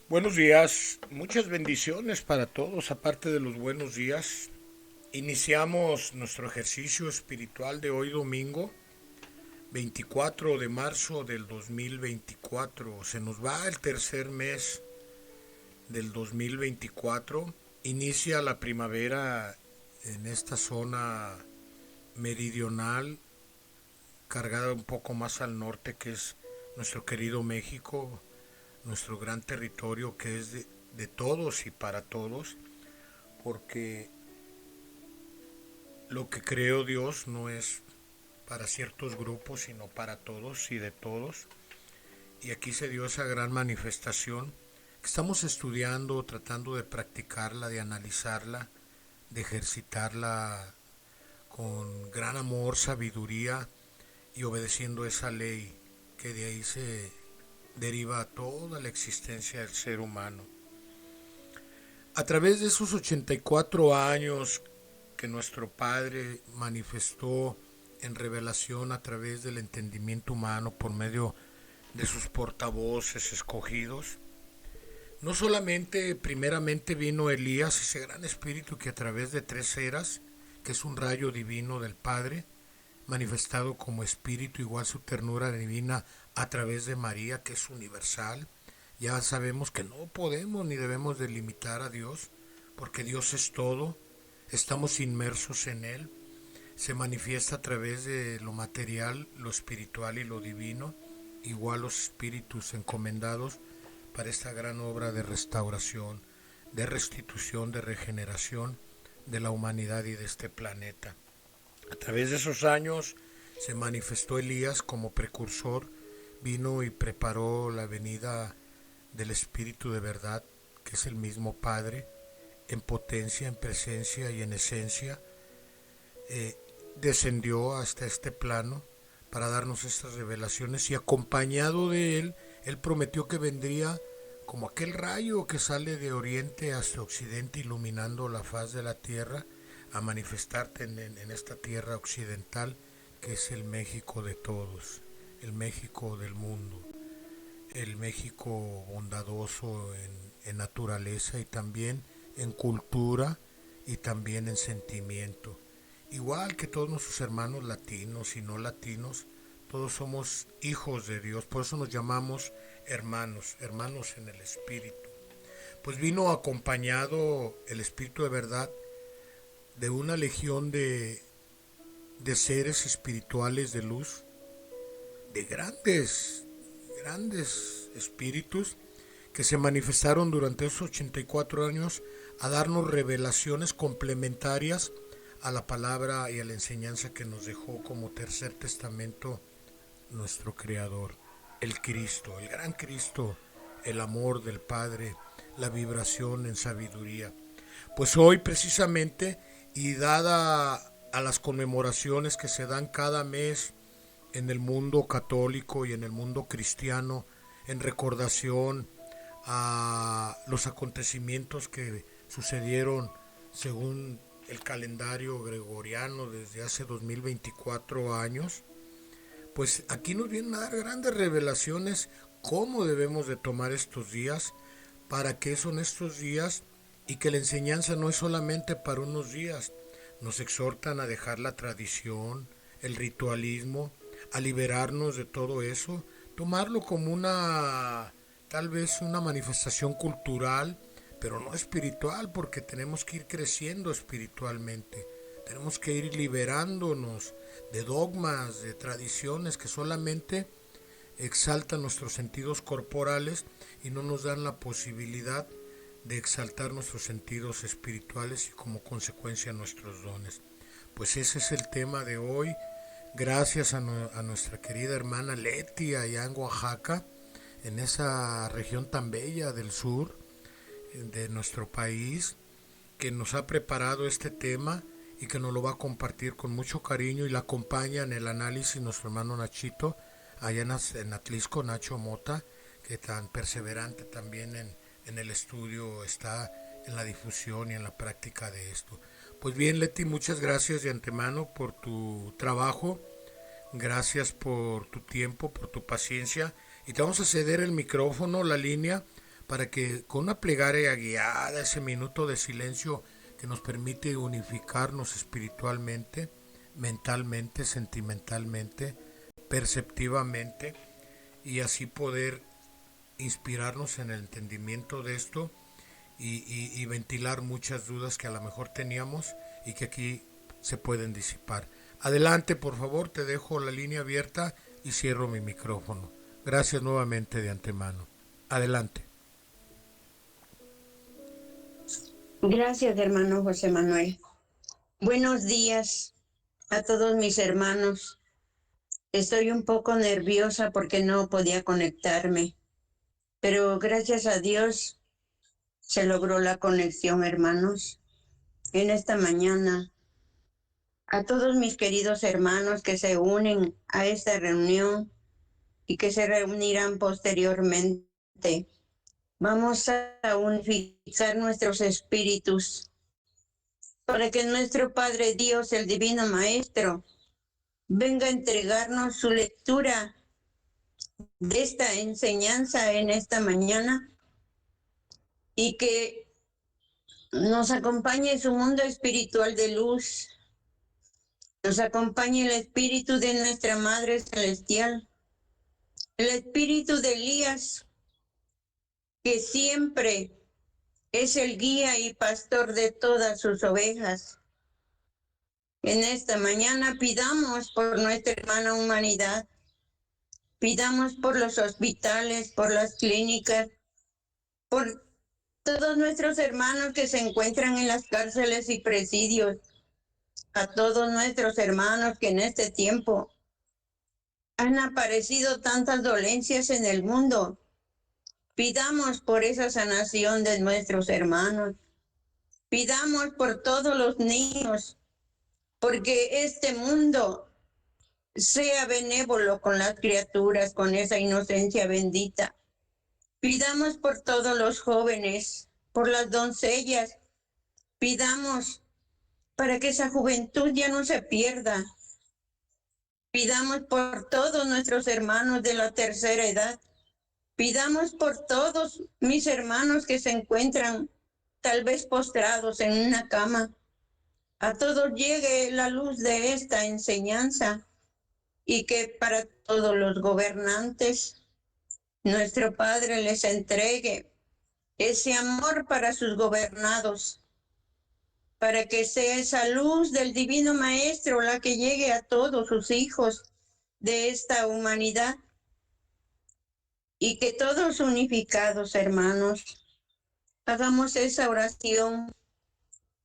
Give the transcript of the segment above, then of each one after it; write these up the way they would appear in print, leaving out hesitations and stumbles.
Buenos días, muchas bendiciones para todos, aparte de los buenos días. Iniciamos nuestro ejercicio espiritual de hoy domingo, 24 de marzo del 2024. Se nos va el tercer mes del 2024. Inicia la primavera en esta zona meridional, cargada un poco más al norte, que es nuestro querido México, nuestro gran territorio que es de todos y para todos, porque lo que creó Dios no es para ciertos grupos, sino para todos y de todos. Y aquí se dio esa gran manifestación que estamos estudiando, tratando de practicarla, de analizarla, de ejercitarla con gran amor, sabiduría y obedeciendo esa ley que de ahí se deriva toda la existencia del ser humano. A través de esos 84 años que nuestro Padre manifestó en revelación a través del entendimiento humano por medio de sus portavoces escogidos, no solamente primeramente vino Elías, ese gran espíritu que a través de 3 eras, que es un rayo divino del Padre, manifestado como espíritu, igual su ternura divina a través de María, que es universal. Ya sabemos que no podemos ni debemos delimitar a Dios, porque Dios es todo, estamos inmersos en Él, se manifiesta a través de lo material, lo espiritual y lo divino, igual los espíritus encomendados para esta gran obra de restauración, de restitución, de regeneración de la humanidad y de este planeta. A través de esos años se manifestó Elías como precursor, vino y preparó la venida del Espíritu de verdad, que es el mismo Padre, en potencia, en presencia y en esencia, descendió hasta este plano para darnos estas revelaciones y acompañado de él prometió que vendría como aquel rayo que sale de oriente hasta occidente iluminando la faz de la tierra a manifestarte en esta tierra occidental que es el México de todos, el México del mundo, el México bondadoso en naturaleza y también en cultura y también en sentimiento. Igual que todos nuestros hermanos latinos y no latinos, todos somos hijos de Dios, por eso nos llamamos hermanos, hermanos en el Espíritu. Pues vino acompañado el Espíritu de verdad de una legión de seres espirituales de luz, de grandes espíritus que se manifestaron durante esos 84 años a darnos revelaciones complementarias a la palabra y a la enseñanza que nos dejó como tercer testamento nuestro Creador, el Cristo, el gran Cristo, el amor del Padre, la vibración en sabiduría. Pues hoy precisamente, y dada a las conmemoraciones que se dan cada mes en el mundo católico y en el mundo cristiano, en recordación a los acontecimientos que sucedieron según el calendario gregoriano desde hace 2024 años, pues aquí nos vienen a dar grandes revelaciones cómo debemos de tomar estos días, para qué son estos días y que la enseñanza no es solamente para unos días. Nos exhortan a dejar la tradición, el ritualismo, a liberarnos de todo eso, tomarlo como tal vez una manifestación cultural, pero no espiritual, porque tenemos que ir creciendo espiritualmente. Tenemos que ir liberándonos de dogmas, de tradiciones que solamente exaltan nuestros sentidos corporales y no nos dan la posibilidad de exaltar nuestros sentidos espirituales y como consecuencia nuestros dones. Pues ese es el tema de hoy. Gracias a nuestra querida hermana Leti allá en Oaxaca, en esa región tan bella del sur de nuestro país, que nos ha preparado este tema y que nos lo va a compartir con mucho cariño y la acompaña en el análisis nuestro hermano Nachito, allá en Atlisco, Nacho Mota, que tan perseverante también en el estudio está en la difusión y en la práctica de esto. Pues bien, Leti, muchas gracias de antemano por tu trabajo, gracias por tu tiempo, por tu paciencia y te vamos a ceder el micrófono, la línea, para que con una plegaria guiada, ese minuto de silencio que nos permite unificarnos espiritualmente, mentalmente, sentimentalmente, perceptivamente, y así poder inspirarnos en el entendimiento de esto y ventilar muchas dudas que a lo mejor teníamos y que aquí se pueden disipar. Adelante, por favor, te dejo la línea abierta y cierro mi micrófono. Gracias nuevamente de antemano. Adelante. Gracias, hermano José Manuel. Buenos días a todos mis hermanos. Estoy un poco nerviosa porque no podía conectarme, pero gracias a Dios se logró la conexión, hermanos. En esta mañana, a todos mis queridos hermanos que se unen a esta reunión y que se reunirán posteriormente, vamos a unificar nuestros espíritus para que nuestro Padre Dios, el Divino Maestro, venga a entregarnos su lectura de esta enseñanza en esta mañana y que nos acompañe su mundo espiritual de luz, nos acompañe el espíritu de nuestra Madre Celestial, el espíritu de Elías, que siempre es el guía y pastor de todas sus ovejas. En esta mañana pidamos por nuestra hermana humanidad, pidamos por los hospitales, por las clínicas, por todos nuestros hermanos que se encuentran en las cárceles y presidios, a todos nuestros hermanos que en este tiempo han aparecido tantas dolencias en el mundo. Pidamos por esa sanación de nuestros hermanos. Pidamos por todos los niños, porque este mundo sea benévolo con las criaturas, con esa inocencia bendita. Pidamos por todos los jóvenes, por las doncellas. Pidamos para que esa juventud ya no se pierda. Pidamos por todos nuestros hermanos de la tercera edad. Pidamos por todos mis hermanos que se encuentran tal vez postrados en una cama. A todos llegue la luz de esta enseñanza y que para todos los gobernantes nuestro Padre les entregue ese amor para sus gobernados, para que sea esa luz del Divino Maestro la que llegue a todos sus hijos de esta humanidad y que todos unificados, hermanos, hagamos esa oración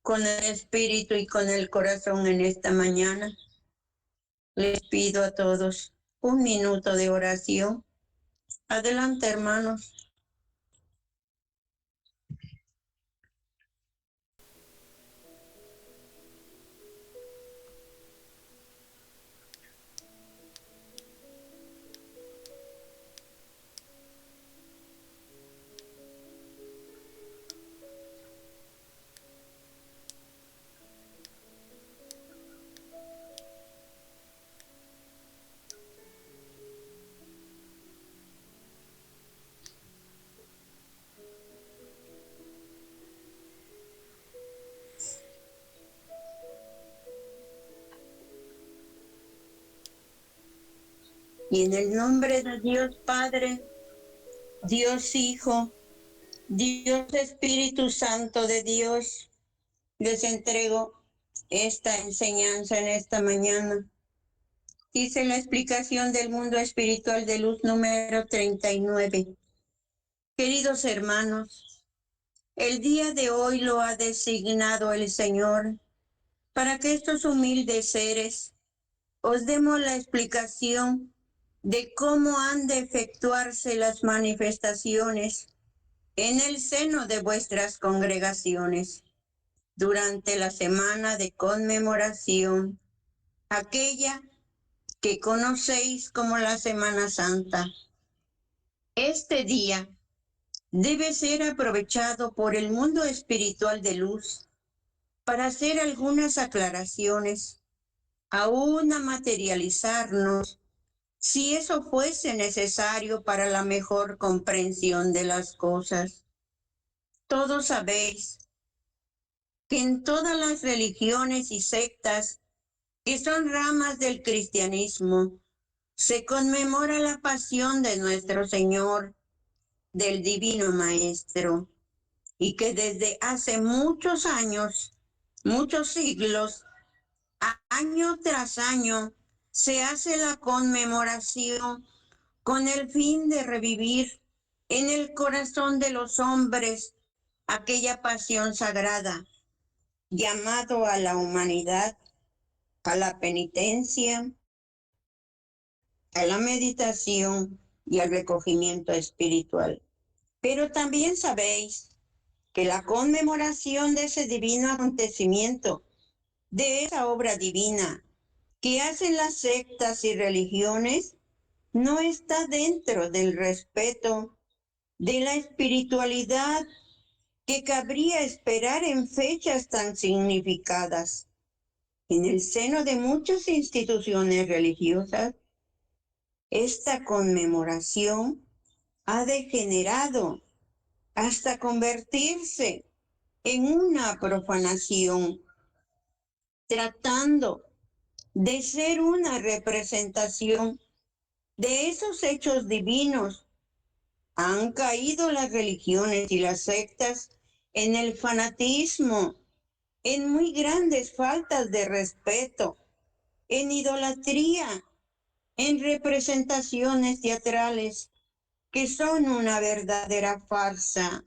con el espíritu y con el corazón en esta mañana. Les pido a todos un minuto de oración. Adelante, hermanos. Y en el nombre de Dios Padre, Dios Hijo, Dios Espíritu Santo de Dios, les entrego esta enseñanza en esta mañana. Dice la explicación del mundo espiritual de luz número 39. Queridos hermanos, el día de hoy lo ha designado el Señor para que estos humildes seres os demos la explicación de cómo han de efectuarse las manifestaciones en el seno de vuestras congregaciones durante la semana de conmemoración, aquella que conocéis como la Semana Santa. Este día debe ser aprovechado por el mundo espiritual de luz para hacer algunas aclaraciones, aún a materializarnos si eso fuese necesario para la mejor comprensión de las cosas. Todos sabéis que en todas las religiones y sectas que son ramas del cristianismo, se conmemora la pasión de nuestro Señor, del Divino Maestro, y que desde hace muchos años, muchos siglos, año tras año, se hace la conmemoración con el fin de revivir en el corazón de los hombres aquella pasión sagrada, llamado a la humanidad, a la penitencia, a la meditación y al recogimiento espiritual. Pero también sabéis que la conmemoración de ese divino acontecimiento, de esa obra divina que hacen las sectas y religiones, no está dentro del respeto de la espiritualidad que cabría esperar en fechas tan significadas. En el seno de muchas instituciones religiosas, esta conmemoración ha degenerado hasta convertirse en una profanación, tratando de ser una representación de esos hechos divinos. Han caído las religiones y las sectas en el fanatismo, en muy grandes faltas de respeto, en idolatría, en representaciones teatrales que son una verdadera farsa.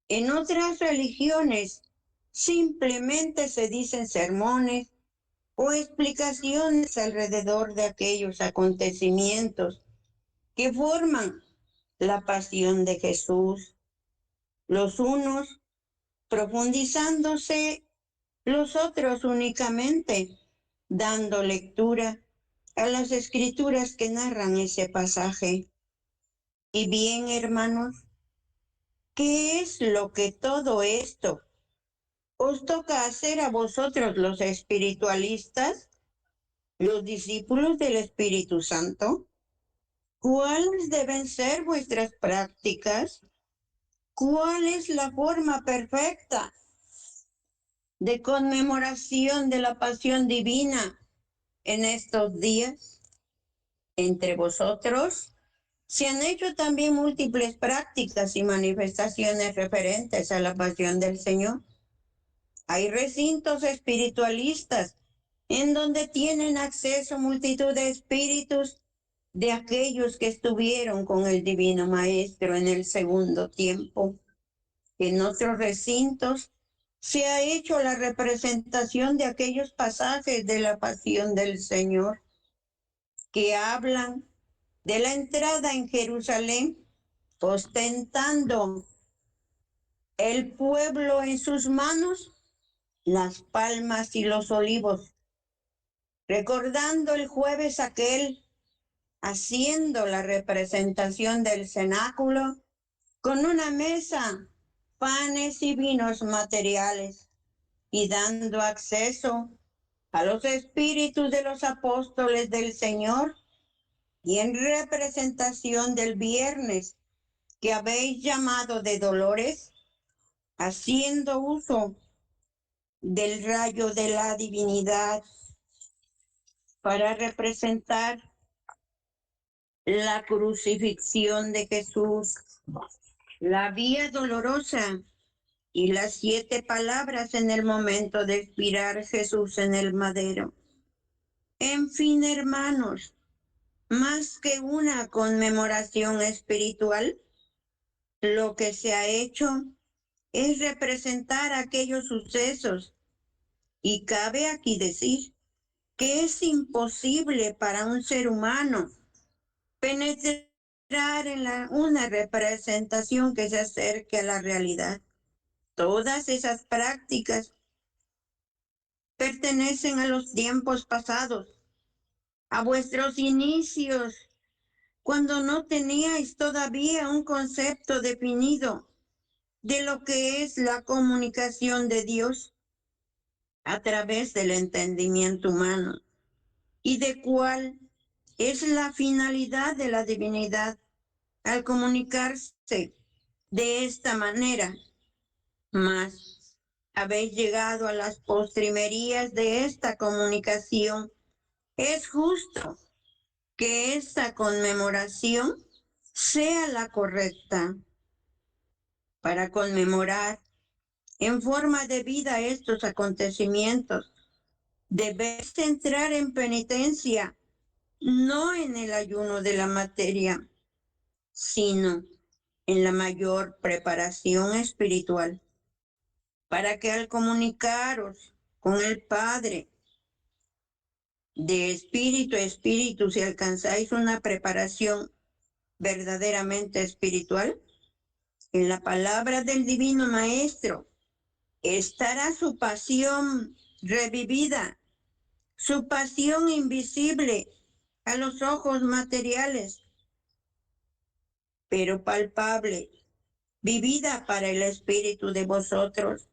En otras religiones simplemente se dicen sermones o explicaciones alrededor de aquellos acontecimientos que forman la pasión de Jesús, los unos profundizándose, los otros únicamente dando lectura a las escrituras que narran ese pasaje. Y bien, hermanos, ¿qué es lo que todo esto os toca hacer a vosotros los espiritualistas, los discípulos del Espíritu Santo? ¿Cuáles deben ser vuestras prácticas? ¿Cuál es la forma perfecta de conmemoración de la pasión divina en estos días? Entre vosotros se han hecho también múltiples prácticas y manifestaciones referentes a la pasión del Señor. Hay recintos espiritualistas en donde tienen acceso multitud de espíritus de aquellos que estuvieron con el Divino Maestro en el segundo tiempo. En otros recintos se ha hecho la representación de aquellos pasajes de la pasión del Señor que hablan de la entrada en Jerusalén, ostentando el pueblo en sus manos las palmas y los olivos, recordando el jueves aquel, haciendo la representación del cenáculo con una mesa, panes y vinos materiales, y dando acceso a los espíritus de los apóstoles del Señor, y en representación del viernes que habéis llamado de dolores, haciendo uso del rayo de la divinidad para representar la crucifixión de Jesús, la vía dolorosa y las 7 palabras en el momento de expirar Jesús en el madero. En fin, hermanos, más que una conmemoración espiritual, lo que se ha hecho es representar aquellos sucesos, y cabe aquí decir que es imposible para un ser humano penetrar en una representación que se acerque a la realidad. Todas esas prácticas pertenecen a los tiempos pasados, a vuestros inicios, cuando no teníais todavía un concepto definido de lo que es la comunicación de Dios a través del entendimiento humano y de cuál Es la finalidad de la divinidad al comunicarse de esta manera. Mas habéis llegado a las postrimerías de esta comunicación. Es justo que esta conmemoración sea la correcta. Para conmemorar en forma debida estos acontecimientos, debéis entrar en penitencia, no en el ayuno de la materia, sino en la mayor preparación espiritual, para que al comunicaros con el Padre de espíritu a espíritu, si alcanzáis una preparación verdaderamente espiritual, en la palabra del Divino Maestro estará su pasión revivida, su pasión invisible a los ojos materiales, pero palpable, vivida para el espíritu de vosotros.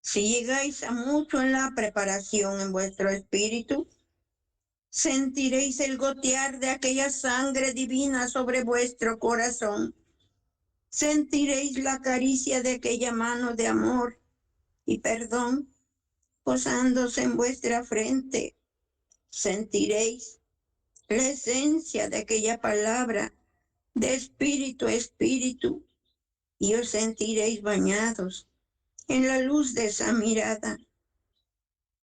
Si llegáis a mucho en la preparación en vuestro espíritu, sentiréis el gotear de aquella sangre divina sobre vuestro corazón. Sentiréis la caricia de aquella mano de amor y perdón posándose en vuestra frente. Sentiréis la esencia de aquella palabra de espíritu a espíritu y os sentiréis bañados en la luz de esa mirada.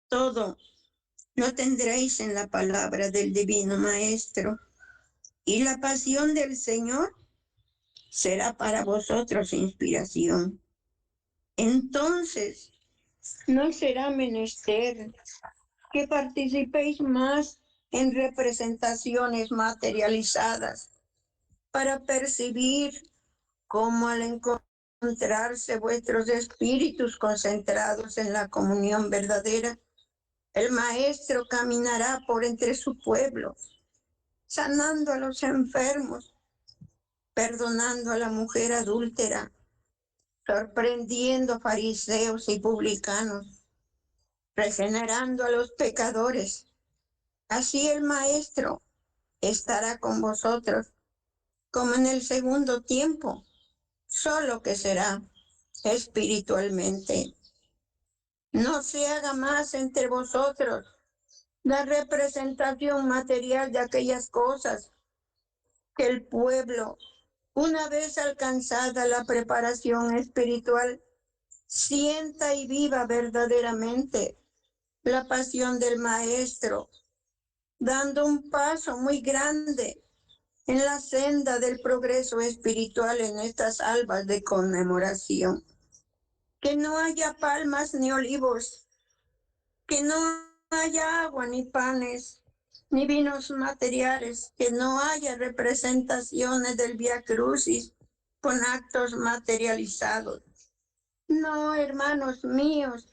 Todo lo tendréis en la palabra del Divino Maestro y la pasión del Señor será para vosotros inspiración. Entonces, no será menester que participéis más en representaciones materializadas para percibir cómo al encontrarse vuestros espíritus concentrados en la comunión verdadera, el Maestro caminará por entre su pueblo, sanando a los enfermos, perdonando a la mujer adúltera, sorprendiendo fariseos y publicanos, regenerando a los pecadores. Así el Maestro estará con vosotros como en el segundo tiempo, solo que será espiritualmente. No se haga más entre vosotros la representación material de aquellas cosas que el pueblo, una vez alcanzada la preparación espiritual, sienta y viva verdaderamente la pasión del Maestro, dando un paso muy grande en la senda del progreso espiritual en estas albas de conmemoración. Que no haya palmas ni olivos, que no haya agua ni panes, ni vinos materiales, que no haya representaciones del Vía Crucis con actos materializados. No, hermanos míos,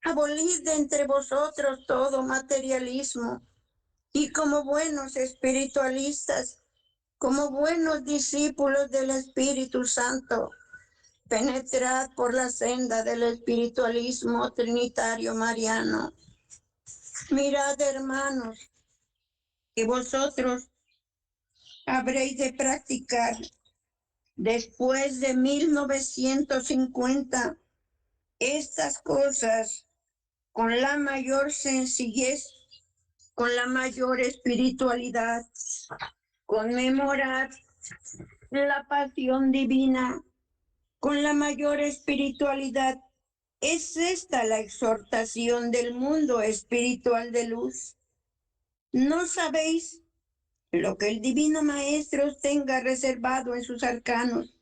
abolid de entre vosotros todo materialismo y como buenos espiritualistas, como buenos discípulos del Espíritu Santo, penetrad por la senda del espiritualismo trinitario mariano. Mirad, hermanos, que vosotros habréis de practicar después de 1950 estas cosas con la mayor sencillez, con la mayor espiritualidad. Conmemorad la pasión divina con la mayor espiritualidad. Es esta la exhortación del mundo espiritual de luz. ¿No sabéis lo que el Divino Maestro os tenga reservado en sus arcanos?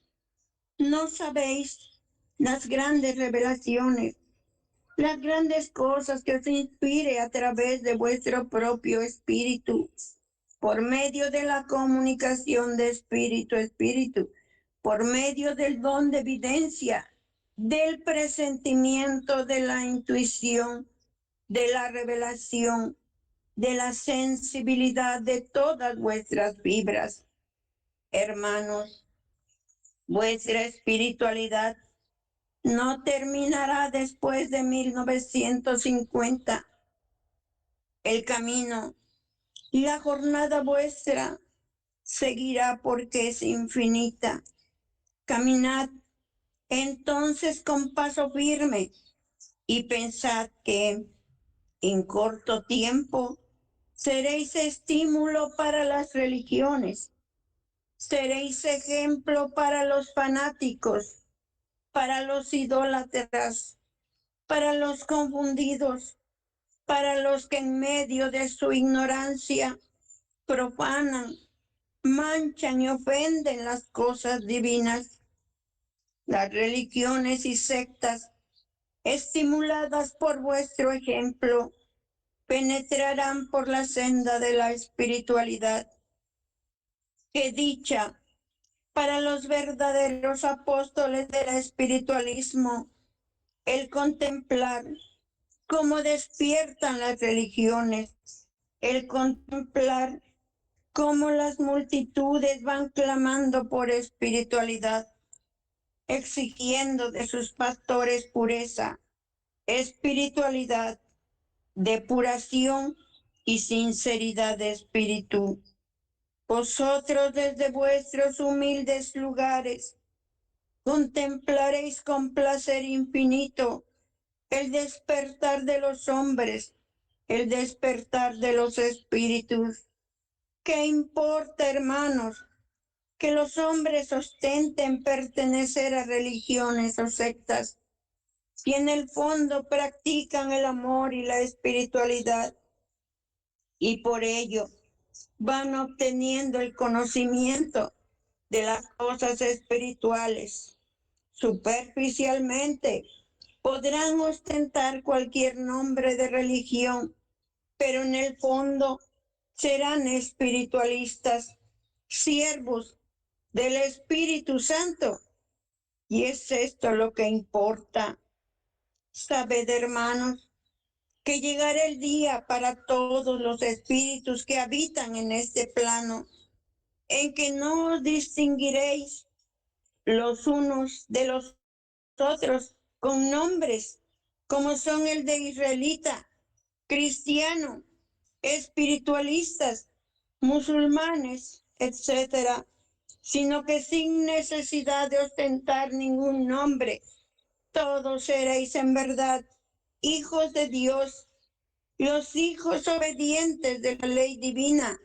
¿No sabéis las grandes revelaciones, las grandes cosas que os inspire a través de vuestro propio espíritu, por medio de la comunicación de espíritu a espíritu, por medio del don de evidencia, del presentimiento, de la intuición, de la revelación, de la sensibilidad de todas vuestras fibras? Hermanos, vuestra espiritualidad no terminará después de 1950. El camino La jornada vuestra seguirá porque es infinita. Caminad entonces con paso firme y pensad que en corto tiempo seréis estímulo para las religiones, seréis ejemplo para los fanáticos, para los idólatras, para los confundidos, para los que en medio de su ignorancia profanan, manchan y ofenden las cosas divinas. Las religiones y sectas, estimuladas por vuestro ejemplo, penetrarán por la senda de la espiritualidad. ¡Qué dicha para los verdaderos apóstoles del espiritualismo el contemplar cómo despiertan las religiones, el contemplar cómo las multitudes van clamando por espiritualidad, exigiendo de sus pastores pureza, espiritualidad, depuración y sinceridad de espíritu. Vosotros desde vuestros humildes lugares contemplaréis con placer infinito el despertar de los hombres, el despertar de los espíritus. ¿Qué importa, hermanos, que los hombres ostenten pertenecer a religiones o sectas, si en el fondo practican el amor y la espiritualidad, y por ello van obteniendo el conocimiento de las cosas espirituales? Superficialmente podrán ostentar cualquier nombre de religión, pero en el fondo serán espiritualistas, siervos del Espíritu Santo. Y es esto lo que importa. Sabed, hermanos, que llegará el día para todos los espíritus que habitan en este plano, en que no os distinguiréis los unos de los otros con nombres como son el de israelita, cristiano, espiritualistas, musulmanes, etcétera, sino que sin necesidad de ostentar ningún nombre, todos seréis en verdad hijos de Dios, los hijos obedientes de la ley divina,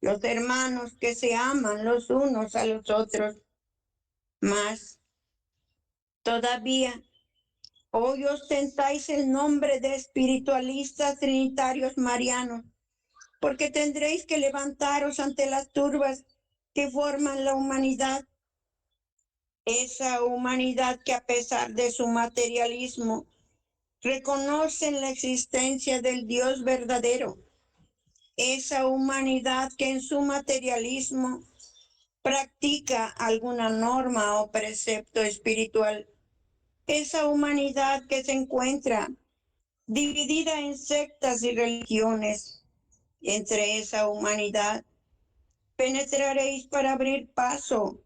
los hermanos que se aman los unos a los otros. Mas todavía hoy ostentáis el nombre de espiritualistas trinitarios marianos, porque tendréis que levantaros ante las turbas que forman la humanidad. Esa humanidad que a pesar de su materialismo reconocen la existencia del Dios verdadero. Esa humanidad que en su materialismo practica alguna norma o precepto espiritual. Esa humanidad que se encuentra dividida en sectas y religiones. Entre esa humanidad penetraréis para abrir paso,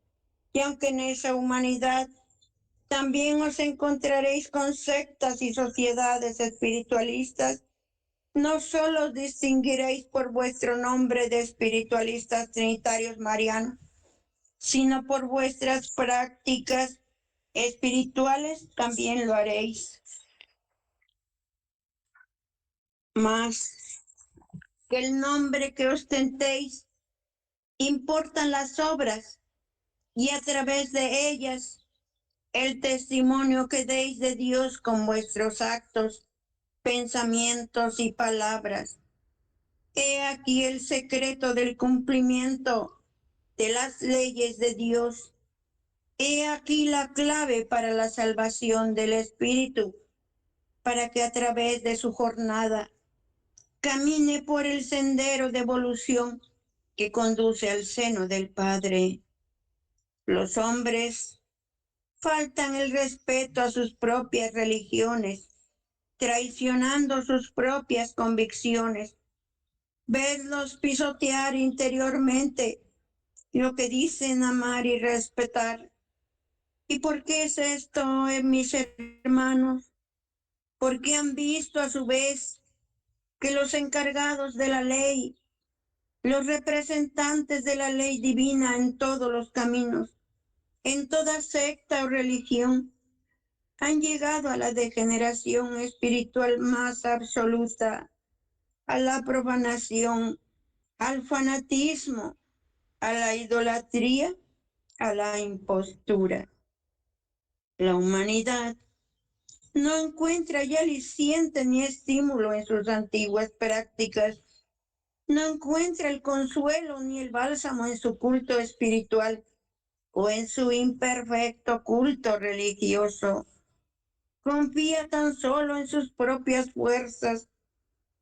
y aunque en esa humanidad también os encontraréis con sectas y sociedades espiritualistas, no solo os distinguiréis por vuestro nombre de espiritualistas trinitarios marianos, sino por vuestras prácticas espirituales también lo haréis. Más que el nombre que ostentéis, importan las obras, y a través de ellas el testimonio que deis de Dios con vuestros actos, pensamientos y palabras. He aquí el secreto del cumplimiento de las leyes de Dios. He aquí la clave para la salvación del espíritu, para que a través de su jornada camine por el sendero de evolución que conduce al seno del Padre. Los hombres faltan el respeto a sus propias religiones, traicionando sus propias convicciones. Vedlos pisotear interiormente lo que dicen amar y respetar. ¿Y por qué es esto, mis hermanos? Porque han visto a su vez que los encargados de la ley Los representantes de la ley divina en todos los caminos, en toda secta o religión, han llegado a la degeneración espiritual más absoluta, a la profanación, al fanatismo, a la idolatría, a la impostura. La humanidad no encuentra ya aliciente ni estímulo en sus antiguas prácticas, no encuentra el consuelo ni el bálsamo en su culto espiritual o en su imperfecto culto religioso. Confía tan solo en sus propias fuerzas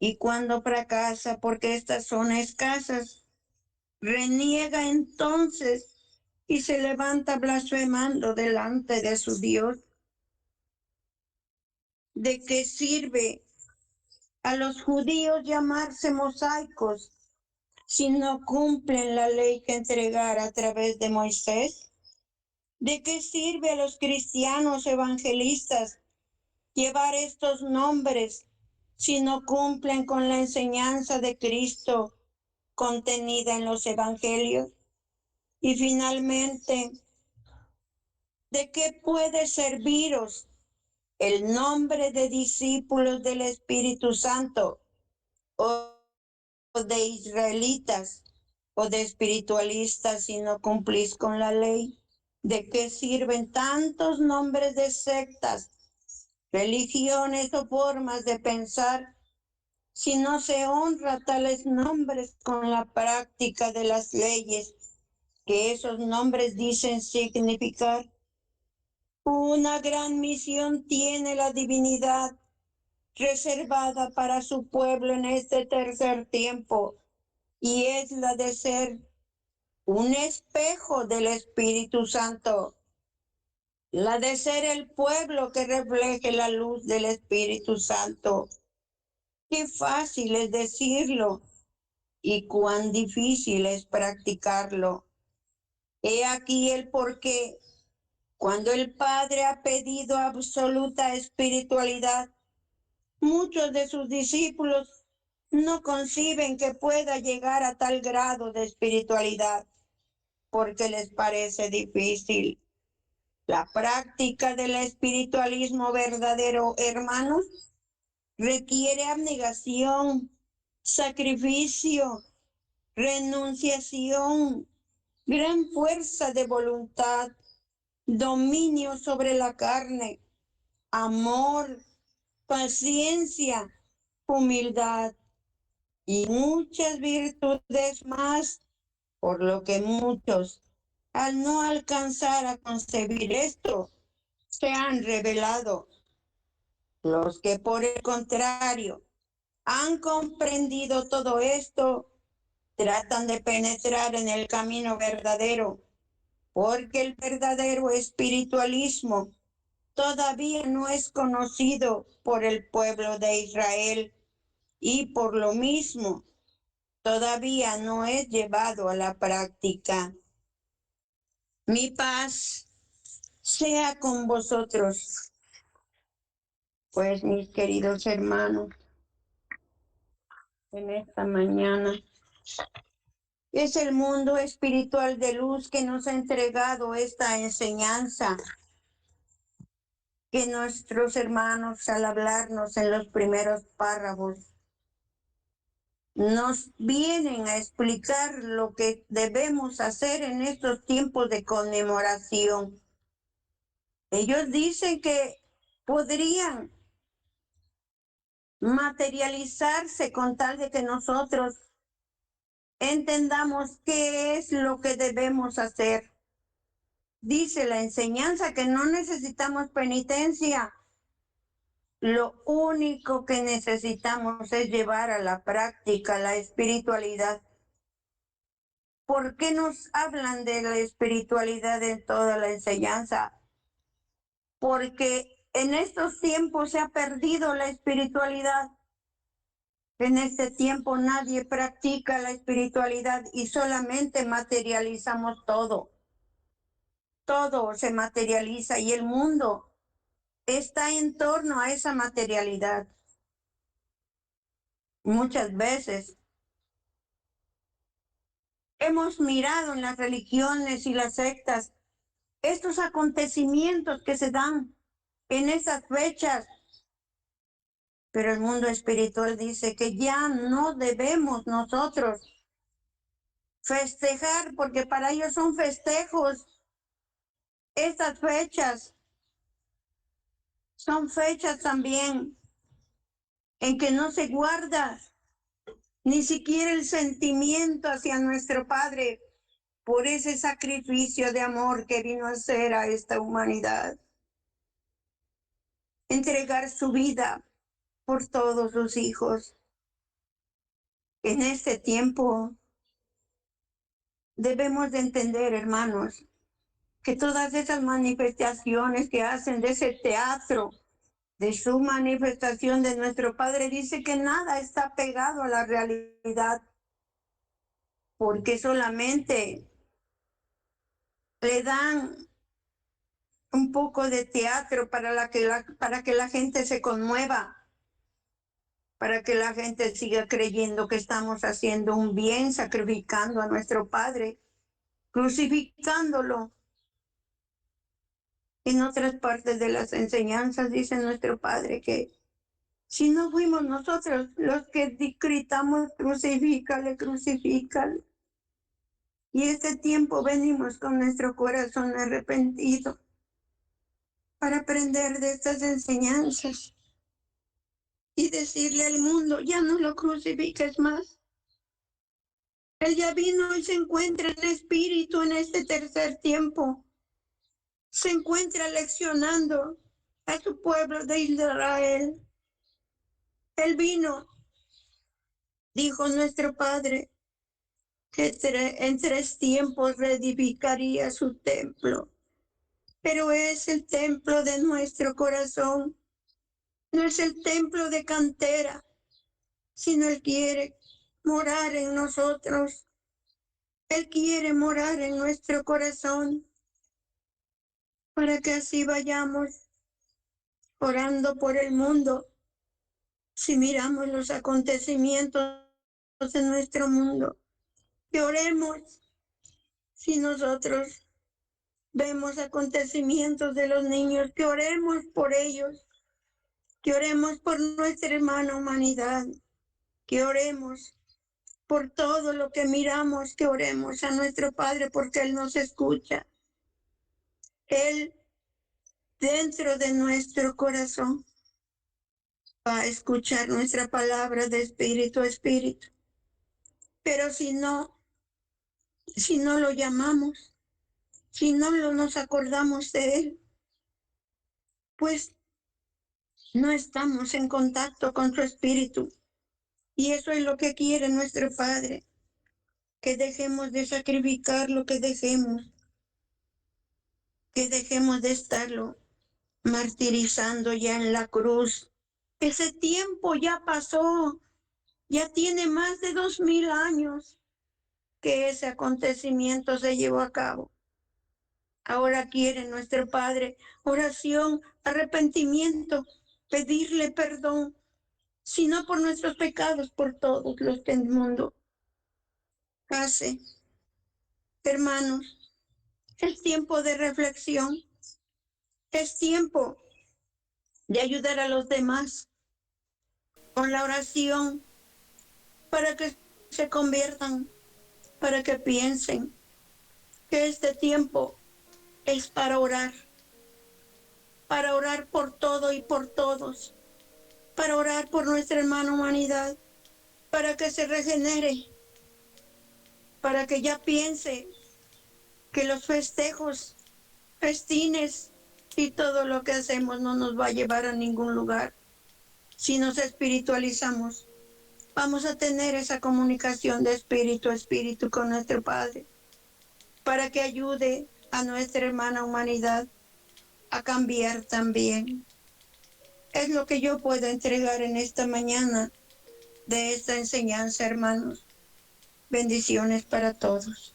y cuando fracasa porque estas son escasas, reniega entonces y se levanta blasfemando delante de su Dios. ¿De qué sirve a los judíos llamarse mosaicos si no cumplen la ley que entregara a través de Moisés? ¿De qué sirve a los cristianos evangelistas llevar estos nombres si no cumplen con la enseñanza de Cristo contenida en los evangelios? Y finalmente, ¿de qué puede serviros el nombre de discípulos del Espíritu Santo o de israelitas o de espiritualistas si no cumplís con la ley? ¿De qué sirven tantos nombres de sectas, religiones o formas de pensar si no se honra tales nombres con la práctica de las leyes que esos nombres dicen significar? Una gran misión tiene la divinidad reservada para su pueblo en este tercer tiempo, y es la de ser un espejo del Espíritu Santo, la de ser el pueblo que refleje la luz del Espíritu Santo. Qué fácil es decirlo y cuán difícil es practicarlo. He aquí el porqué. Cuando el Padre ha pedido absoluta espiritualidad, muchos de sus discípulos no conciben que pueda llegar a tal grado de espiritualidad porque les parece difícil. La práctica del espiritualismo verdadero, hermanos, requiere abnegación, sacrificio, renunciación, gran fuerza de voluntad, dominio sobre la carne, amor, paciencia, humildad y muchas virtudes más, por lo que muchos, al no alcanzar a concebir esto, se han rebelado. Los que por el contrario han comprendido todo esto, tratan de penetrar en el camino verdadero, porque el verdadero espiritualismo todavía no es conocido por el pueblo de Israel y por lo mismo todavía no es llevado a la práctica. Mi paz sea con vosotros. Pues mis queridos hermanos, en esta mañana es el mundo espiritual de luz que nos ha entregado esta enseñanza que nuestros hermanos al hablarnos en los primeros párrafos nos vienen a explicar lo que debemos hacer en estos tiempos de conmemoración. Ellos dicen que podrían materializarse con tal de que nosotros entendamos qué es lo que debemos hacer. Dice la enseñanza que no necesitamos penitencia. Lo único que necesitamos es llevar a la práctica la espiritualidad. ¿Por qué nos hablan de la espiritualidad en toda la enseñanza? Porque en estos tiempos se ha perdido la espiritualidad. En este tiempo nadie practica la espiritualidad y solamente materializamos todo. Todo se materializa y el mundo está en torno a esa materialidad. Muchas veces Hemos mirado en las religiones y las sectas estos acontecimientos que se dan en esas fechas, pero el mundo espiritual dice que ya no debemos nosotros festejar, porque para ellos son festejos. Estas fechas son fechas también en que no se guarda ni siquiera el sentimiento hacia nuestro Padre por ese sacrificio de amor que vino a hacer a esta humanidad. Entregar su vida por todos sus hijos. En este tiempo debemos de entender, hermanos, que todas esas manifestaciones que hacen de ese teatro, de su manifestación de nuestro Padre, dice que nada está pegado a la realidad, porque solamente le dan un poco de teatro para que la gente se conmueva, para que la gente siga creyendo que estamos haciendo un bien, sacrificando a nuestro Padre, crucificándolo. En otras partes de las enseñanzas dice nuestro Padre que si no fuimos nosotros los que gritamos, crucifícale, crucifícale. Y este tiempo venimos con nuestro corazón arrepentido para aprender de estas enseñanzas y decirle al mundo, ya no lo crucifiques más. Él ya vino y se encuentra en espíritu en este tercer tiempo. Se encuentra leccionando a su pueblo de Israel. Él vino, dijo nuestro Padre, que en 3 tiempos reedificaría su templo. Pero es el templo de nuestro corazón, no es el templo de cantera, sino Él quiere morar en nosotros. Él quiere morar en nuestro corazón para que así vayamos orando por el mundo. Si miramos los acontecimientos en nuestro mundo, que oremos. Si nosotros vemos acontecimientos de los niños, que oremos por ellos, que oremos por nuestra hermana humanidad, que oremos por todo lo que miramos, que oremos a nuestro Padre porque Él nos escucha. Él dentro de nuestro corazón va a escuchar nuestra palabra de espíritu a espíritu. Pero si no lo llamamos, si no nos acordamos de Él, pues no estamos en contacto con su espíritu. Y eso es lo que quiere nuestro Padre, que dejemos de sacrificar lo que dejemos de estarlo martirizando ya en la cruz. Ese tiempo ya pasó, ya tiene más de 2000 años que ese acontecimiento se llevó a cabo. Ahora quiere nuestro Padre oración, arrepentimiento, pedirle perdón, sino por nuestros pecados, por todos los que el mundo hace. Hermanos, es tiempo de reflexión, es tiempo de ayudar a los demás con la oración para que se conviertan, para que piensen que este tiempo es para orar por todo y por todos, para orar por nuestra hermana humanidad, para que se regenere, para que ya piense que los festejos, festines y todo lo que hacemos no nos va a llevar a ningún lugar. Si nos espiritualizamos, vamos a tener esa comunicación de espíritu a espíritu con nuestro Padre, para que ayude a nuestra hermana humanidad a cambiar también. Es lo que yo puedo entregar en esta mañana de esta enseñanza, hermanos. Bendiciones para todos.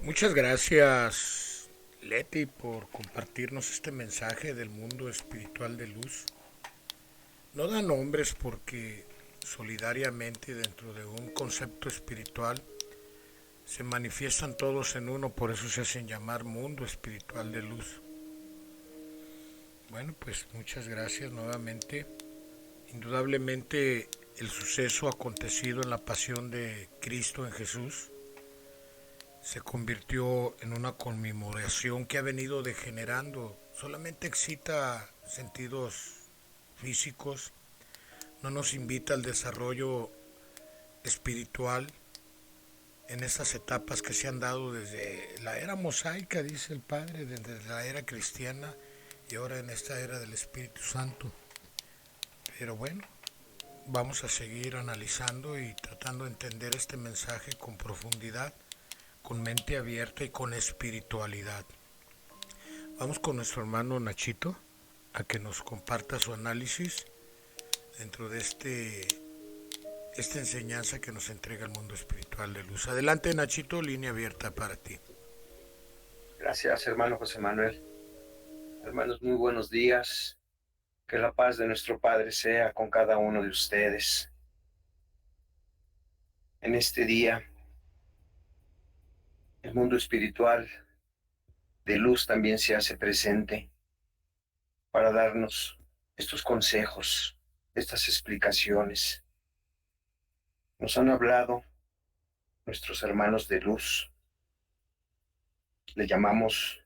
Muchas gracias, Leti, por compartirnos este mensaje del mundo espiritual de luz. No da nombres porque solidariamente dentro de un concepto espiritual se manifiestan todos en uno, por eso se hacen llamar mundo espiritual de luz. Bueno, pues muchas gracias nuevamente. Indudablemente el suceso acontecido en la pasión de Cristo en Jesús se convirtió en una conmemoración que ha venido degenerando. Solamente excita sentidos físicos, no nos invita al desarrollo espiritual en estas etapas que se han dado desde la era mosaica, dice el Padre, desde la era cristiana y ahora en esta era del Espíritu Santo. Pero bueno, vamos a seguir analizando y tratando de entender este mensaje con profundidad, con mente abierta y con espiritualidad. Vamos con nuestro hermano Nachito a que nos comparta su análisis dentro de esta enseñanza que nos entrega el mundo espiritual de luz. Adelante, Nachito, línea abierta para ti. Gracias, hermano José Manuel. Hermanos, muy buenos días. Que la paz de nuestro Padre sea con cada uno de ustedes. En este día, el mundo espiritual de luz también se hace presente para darnos estos consejos, estas explicaciones. Nos han hablado nuestros hermanos de luz. Le llamamos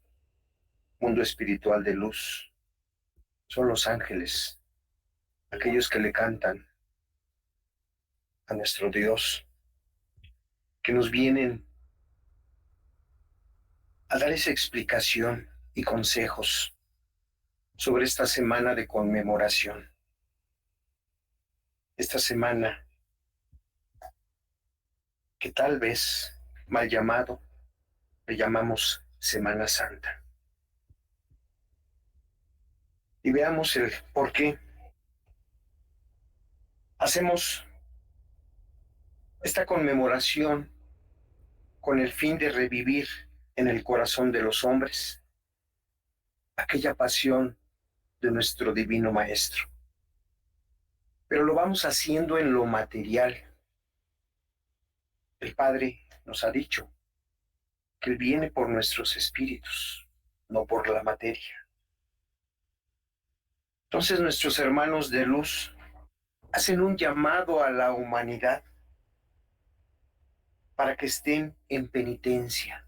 mundo espiritual de luz. Son los ángeles, aquellos que le cantan a nuestro Dios, que nos vienen a dar esa explicación y consejos sobre esta semana de conmemoración. Esta semana que tal vez, mal llamado, le llamamos Semana Santa. Y veamos el por qué hacemos esta conmemoración con el fin de revivir en el corazón de los hombres aquella pasión de nuestro Divino Maestro. Pero lo vamos haciendo en lo material. El Padre nos ha dicho que Él viene por nuestros espíritus, no por la materia. Entonces nuestros hermanos de luz hacen un llamado a la humanidad para que estén en penitencia.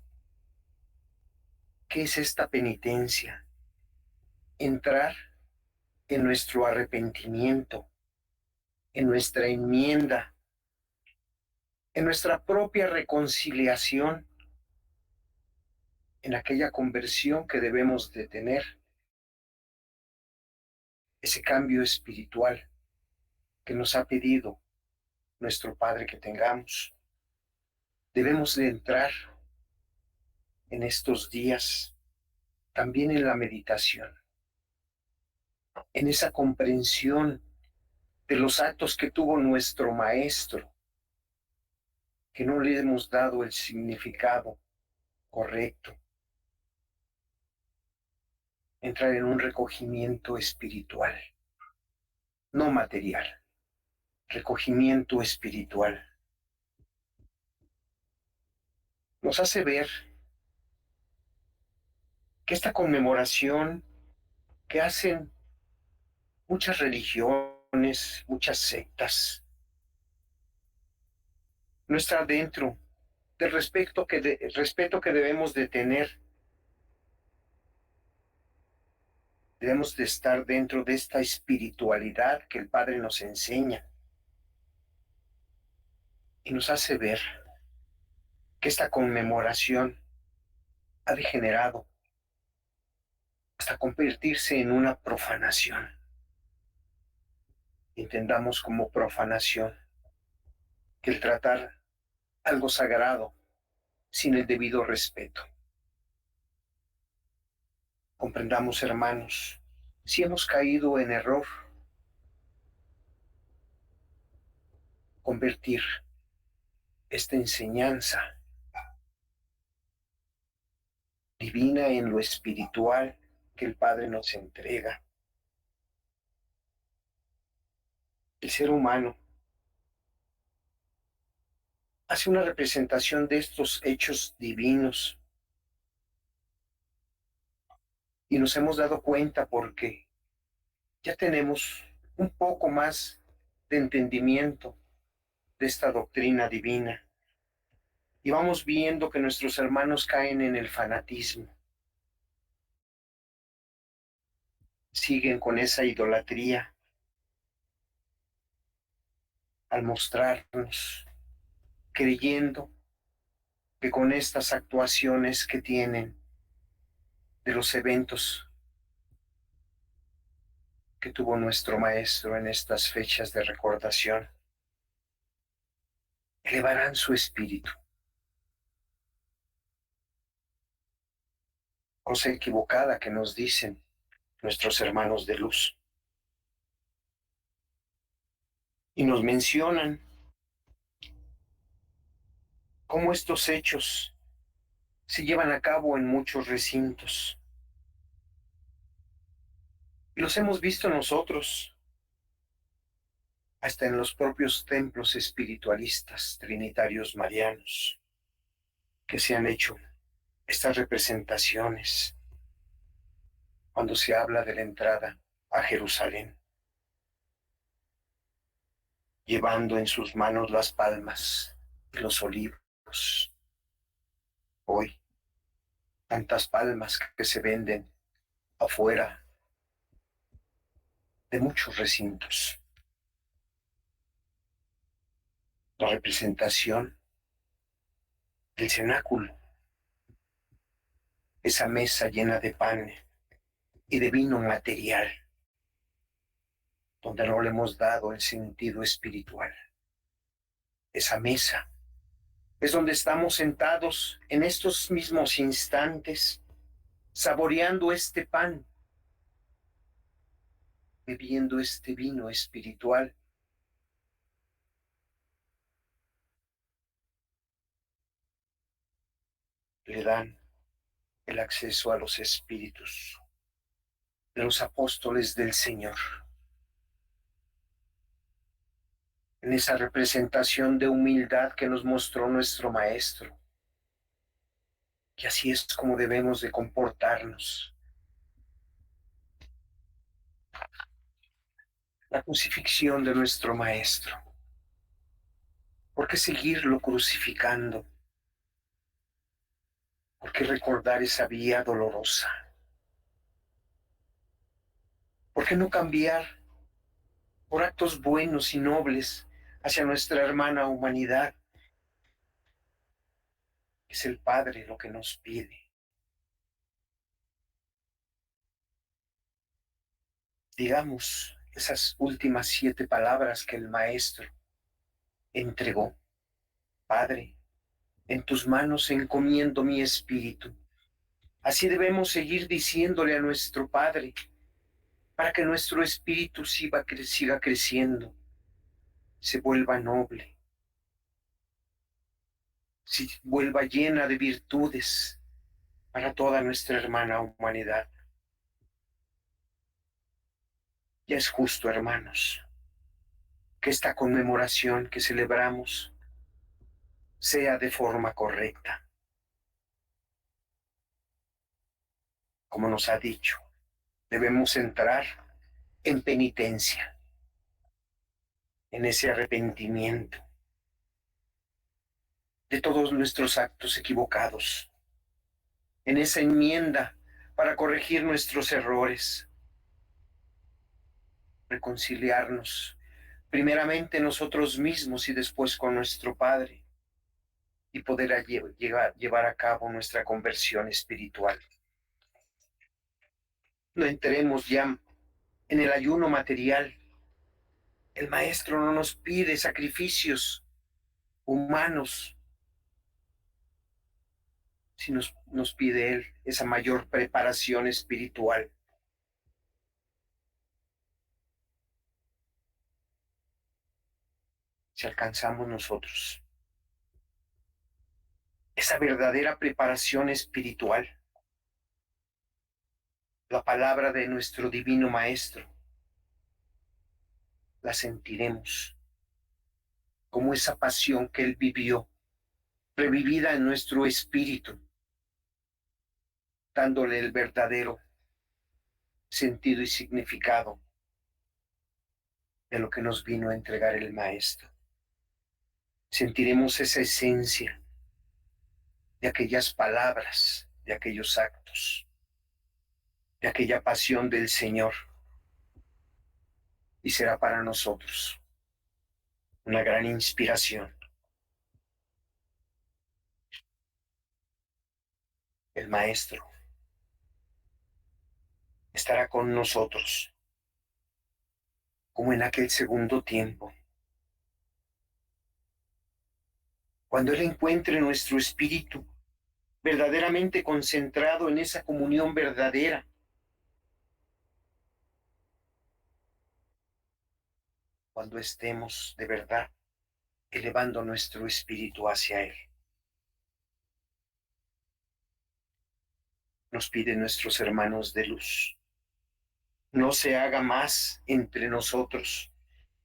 ¿Qué es esta penitencia? Entrar en nuestro arrepentimiento, en nuestra enmienda, en nuestra propia reconciliación, en aquella conversión que debemos de tener, ese cambio espiritual que nos ha pedido nuestro Padre que tengamos. Debemos de entrar en estos días también en la meditación, en esa comprensión de los actos que tuvo nuestro Maestro, que no le hemos dado el significado correcto. Entrar en un recogimiento espiritual, no material, recogimiento espiritual. Nos hace ver que esta conmemoración que hacen muchas religiones, muchas sectas, no está dentro del respeto que debemos de tener. Debemos de estar dentro de esta espiritualidad que el Padre nos enseña y nos hace ver que esta conmemoración ha degenerado hasta convertirse en una profanación. Entendamos como profanación que el tratar algo sagrado sin el debido respeto. Comprendamos, hermanos, si hemos caído en error, convertir esta enseñanza divina en lo espiritual que el Padre nos entrega. El ser humano hace una representación de estos hechos divinos y nos hemos dado cuenta porque ya tenemos un poco más de entendimiento de esta doctrina divina y vamos viendo que nuestros hermanos caen en el fanatismo, siguen con esa idolatría al mostrarnos, creyendo que con estas actuaciones que tienen de los eventos que tuvo nuestro maestro en estas fechas de recordación, elevarán su espíritu. Cosa equivocada que nos dicen nuestros hermanos de luz. Y nos mencionan cómo estos hechos se llevan a cabo en muchos recintos. Y los hemos visto nosotros, hasta en los propios templos espiritualistas trinitarios marianos, que se han hecho estas representaciones cuando se habla de la entrada a Jerusalén, llevando en sus manos las palmas y los olivos. Hoy, tantas palmas que se venden afuera de muchos recintos. La representación del cenáculo, esa mesa llena de pan y de vino material, donde no le hemos dado el sentido espiritual. Esa mesa es donde estamos sentados en estos mismos instantes, saboreando este pan, bebiendo este vino espiritual. Le dan el acceso a los espíritus de los apóstoles del Señor. En esa representación de humildad que nos mostró nuestro Maestro, que así es como debemos de comportarnos. La crucifixión de nuestro Maestro. ¿Por qué seguirlo crucificando? ¿Por qué recordar esa vía dolorosa? ¿Por qué no cambiar por actos buenos y nobles hacia nuestra hermana humanidad? Es el Padre lo que nos pide. Digamos esas últimas 7 palabras que el Maestro entregó. Padre, en tus manos encomiendo mi espíritu. Así debemos seguir diciéndole a nuestro Padre, para que nuestro espíritu siga creciendo, se vuelva noble, se vuelva llena de virtudes para toda nuestra hermana humanidad. Ya es justo, hermanos, que esta conmemoración que celebramos sea de forma correcta. Como nos ha dicho, debemos entrar en penitencia, en ese arrepentimiento de todos nuestros actos equivocados, en esa enmienda para corregir nuestros errores, reconciliarnos, primeramente nosotros mismos y después con nuestro Padre, y poder llevar a cabo nuestra conversión espiritual. No entremos ya en el ayuno material. El Maestro no nos pide sacrificios humanos, sino nos pide Él esa mayor preparación espiritual. Si alcanzamos nosotros esa verdadera preparación espiritual, la palabra de nuestro divino Maestro la sentiremos como esa pasión que Él vivió, revivida en nuestro espíritu, dándole el verdadero sentido y significado de lo que nos vino a entregar el Maestro. Sentiremos esa esencia de aquellas palabras, de aquellos actos, de aquella pasión del Señor, y será para nosotros una gran inspiración. El Maestro estará con nosotros como en aquel segundo tiempo, cuando Él encuentre nuestro espíritu verdaderamente concentrado en esa comunión verdadera, cuando estemos de verdad elevando nuestro espíritu hacia Él. Nos piden nuestros hermanos de luz: no se haga más entre nosotros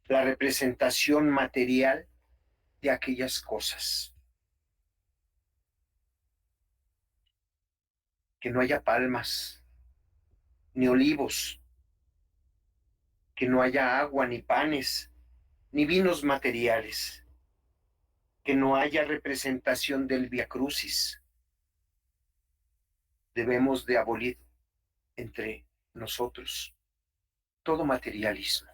la representación material de aquellas cosas. Que no haya palmas, ni olivos, que no haya agua, ni panes, ni vinos materiales, que no haya representación del Vía Crucis. Debemos de abolir entre nosotros todo materialismo,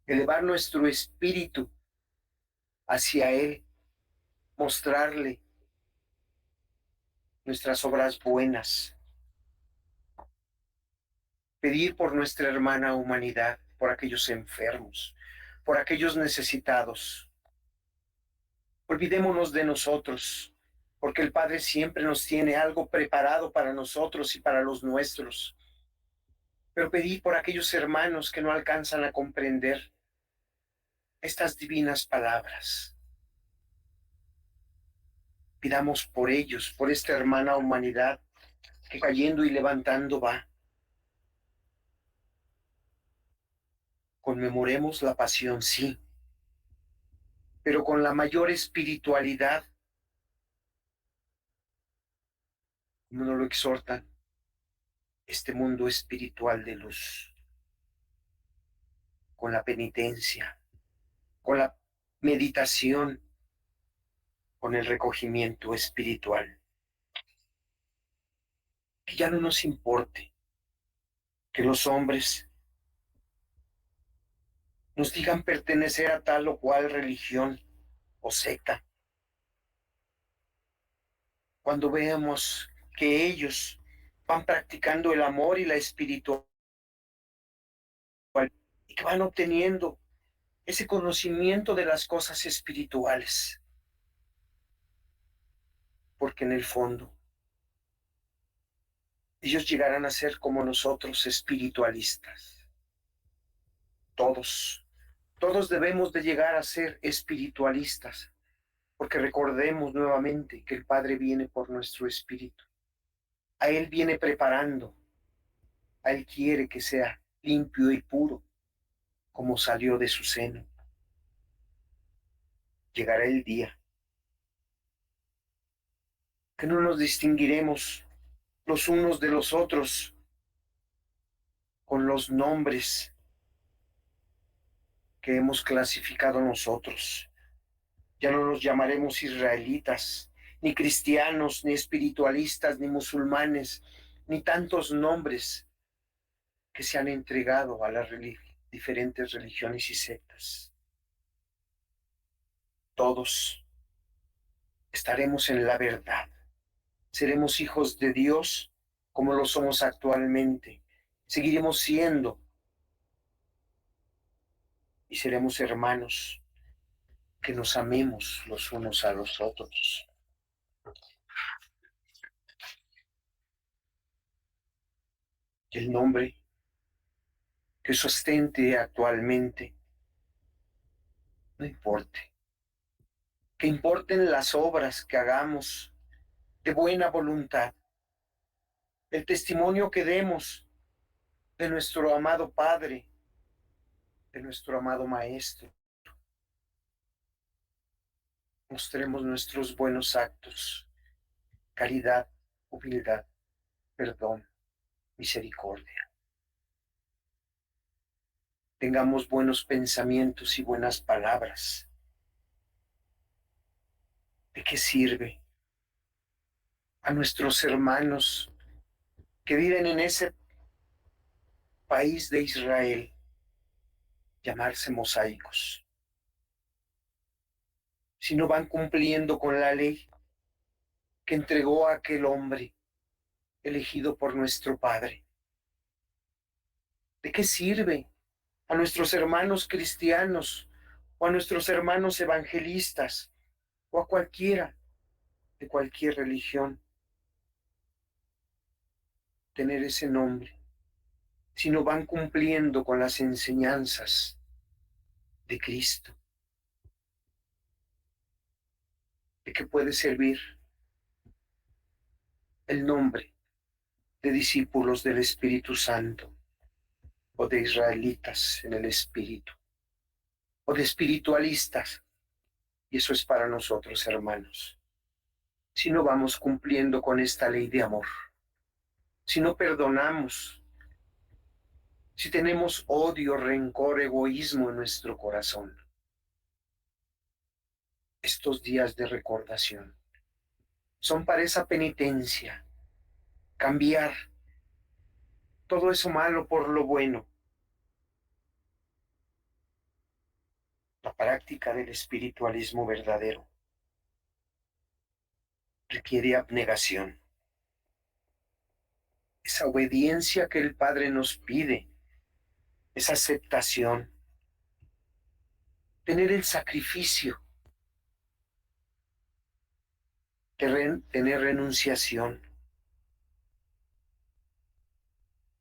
elevar nuestro espíritu hacia Él, mostrarle nuestras obras buenas, pedir por nuestra hermana humanidad, por aquellos enfermos, por aquellos necesitados. Olvidémonos de nosotros, porque el Padre siempre nos tiene algo preparado para nosotros y para los nuestros. Pero pedir por aquellos hermanos que no alcanzan a comprender estas divinas palabras. Pidamos por ellos, por esta hermana humanidad que cayendo y levantando va. Conmemoremos la pasión, sí, pero con la mayor espiritualidad, como nos lo exhorta este mundo espiritual de luz, con la penitencia, con la meditación, con el recogimiento espiritual. Que ya no nos importe que los hombres nos digan pertenecer a tal o cual religión o secta. Cuando veamos que ellos van practicando el amor y la espiritualidad y que van obteniendo ese conocimiento de las cosas espirituales, porque en el fondo ellos llegarán a ser como nosotros, espiritualistas. Todos debemos de llegar a ser espiritualistas, porque recordemos nuevamente que el Padre viene por nuestro espíritu. A Él viene preparando, a Él quiere que sea limpio y puro, como salió de su seno. Llegará el día que no nos distinguiremos los unos de los otros con los nombres que hemos clasificado nosotros. Ya no nos llamaremos israelitas, ni cristianos, ni espiritualistas, ni musulmanes, ni tantos nombres que se han entregado a las diferentes religiones y sectas. Todos estaremos en la verdad. Seremos hijos de Dios como lo somos actualmente. Seguiremos siendo y seremos hermanos que nos amemos los unos a los otros. El nombre que sostente actualmente no importe. Que importen las obras que hagamos de buena voluntad, el testimonio que demos de nuestro amado Padre, de nuestro amado Maestro. Mostremos nuestros buenos actos, caridad, humildad, perdón, misericordia. Tengamos buenos pensamientos y buenas palabras. ¿De qué sirve a nuestros hermanos que viven en ese país de Israel llamarse mosaicos si no van cumpliendo con la ley que entregó a aquel hombre elegido por nuestro Padre? ¿De qué sirve a nuestros hermanos cristianos o a nuestros hermanos evangelistas o a cualquiera de cualquier religión tener ese nombre si no van cumpliendo con las enseñanzas de Cristo? ¿De qué puede servir el nombre de discípulos del Espíritu Santo o de israelitas en el Espíritu o de espiritualistas? Y eso es para nosotros, hermanos. Si no vamos cumpliendo con esta ley de amor, si no perdonamos, si tenemos odio, rencor, egoísmo en nuestro corazón, estos días de recordación son para esa penitencia, cambiar todo eso malo por lo bueno. La práctica del espiritualismo verdadero requiere abnegación, esa obediencia que el Padre nos pide, esa aceptación, tener el sacrificio, tener renunciación,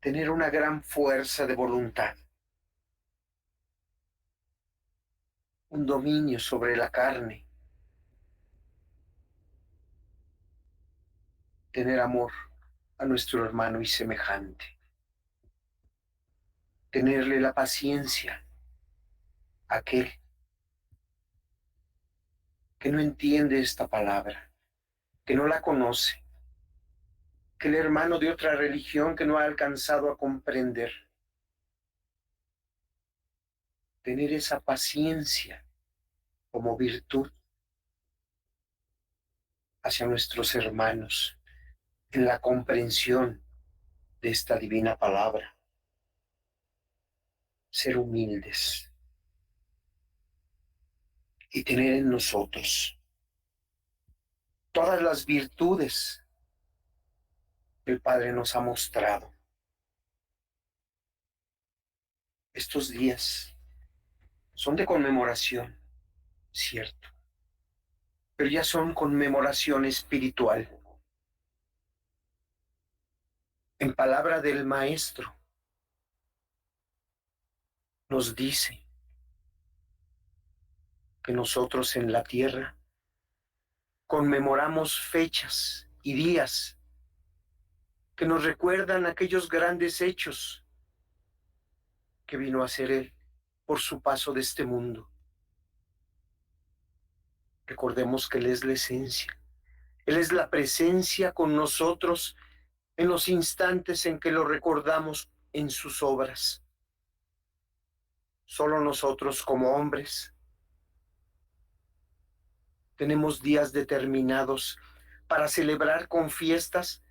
tener una gran fuerza de voluntad, un dominio sobre la carne, tener amor a nuestro hermano y semejante, tenerle la paciencia a aquel que no entiende esta palabra, que no la conoce, que el hermano de otra religión que no ha alcanzado a comprender. Tener esa paciencia como virtud hacia nuestros hermanos en la comprensión de esta divina palabra. Ser humildes y tener en nosotros todas las virtudes que el Padre nos ha mostrado. Estos días son de conmemoración, cierto, pero ya son conmemoración espiritual. En palabra del Maestro nos dice que nosotros en la tierra conmemoramos fechas y días que nos recuerdan aquellos grandes hechos que vino a hacer Él por su paso de este mundo. Recordemos que Él es la esencia, Él es la presencia con nosotros en los instantes en que lo recordamos en sus obras. Solo nosotros como hombres tenemos días determinados para celebrar con fiestas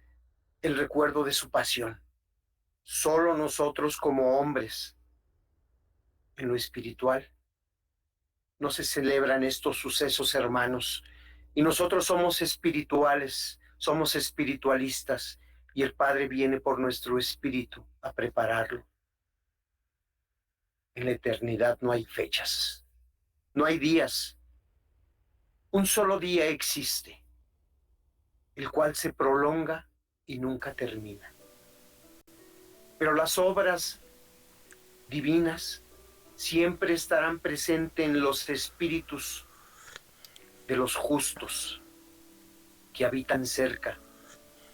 el recuerdo de su pasión. Solo nosotros como hombres, en lo espiritual, no se celebran estos sucesos, hermanos, y nosotros somos espirituales, somos espiritualistas, y el Padre viene por nuestro espíritu a prepararlo. En la eternidad no hay fechas, no hay días. Un solo día existe, el cual se prolonga y nunca termina. Pero las obras divinas siempre estarán presentes en los espíritus de los justos que habitan cerca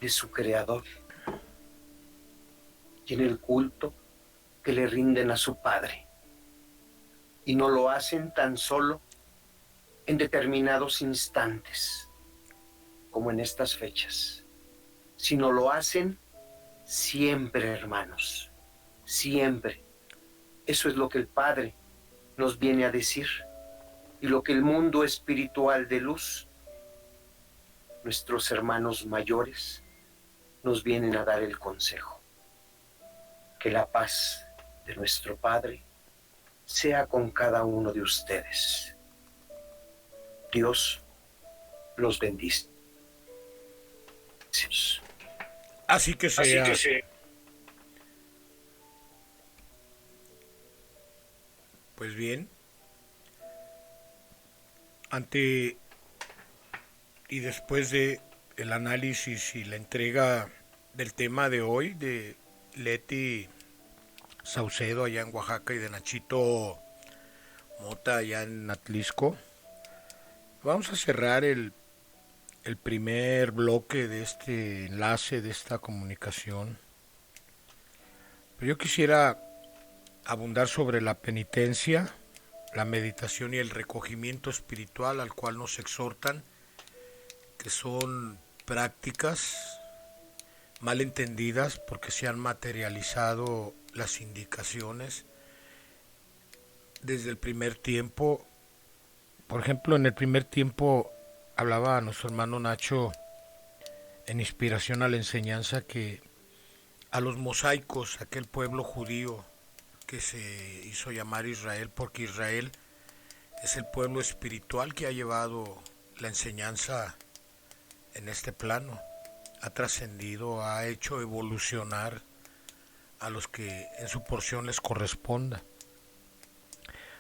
de su Creador y en el culto que le rinden a su Padre. y no lo hacen tan solo en determinados instantes, como en estas fechas, sino lo hacen siempre, hermanos, siempre. Eso es lo que el Padre nos viene a decir y lo que el mundo espiritual de luz, nuestros hermanos mayores, nos vienen a dar el consejo. Que la paz de nuestro Padre sea con cada uno de ustedes. Dios los bendice. Así que sea. Pues bien, ante y después de el análisis y la entrega del tema de hoy de Leti Saucedo allá en Oaxaca y de Nachito Mota allá en Atlisco, vamos a cerrar el primer bloque de este enlace, de esta comunicación. Pero yo quisiera abundar sobre la penitencia, la meditación y el recogimiento espiritual al cual nos exhortan, que son prácticas mal entendidas porque se han materializado las indicaciones desde el primer tiempo. Por ejemplo, en el primer tiempo hablaba a nuestro hermano Nacho en inspiración a la enseñanza que a los mosaicos, aquel pueblo judío que se hizo llamar Israel, porque Israel es el pueblo espiritual que ha llevado la enseñanza en este plano, ha trascendido, ha hecho evolucionar a los que en su porción les corresponda.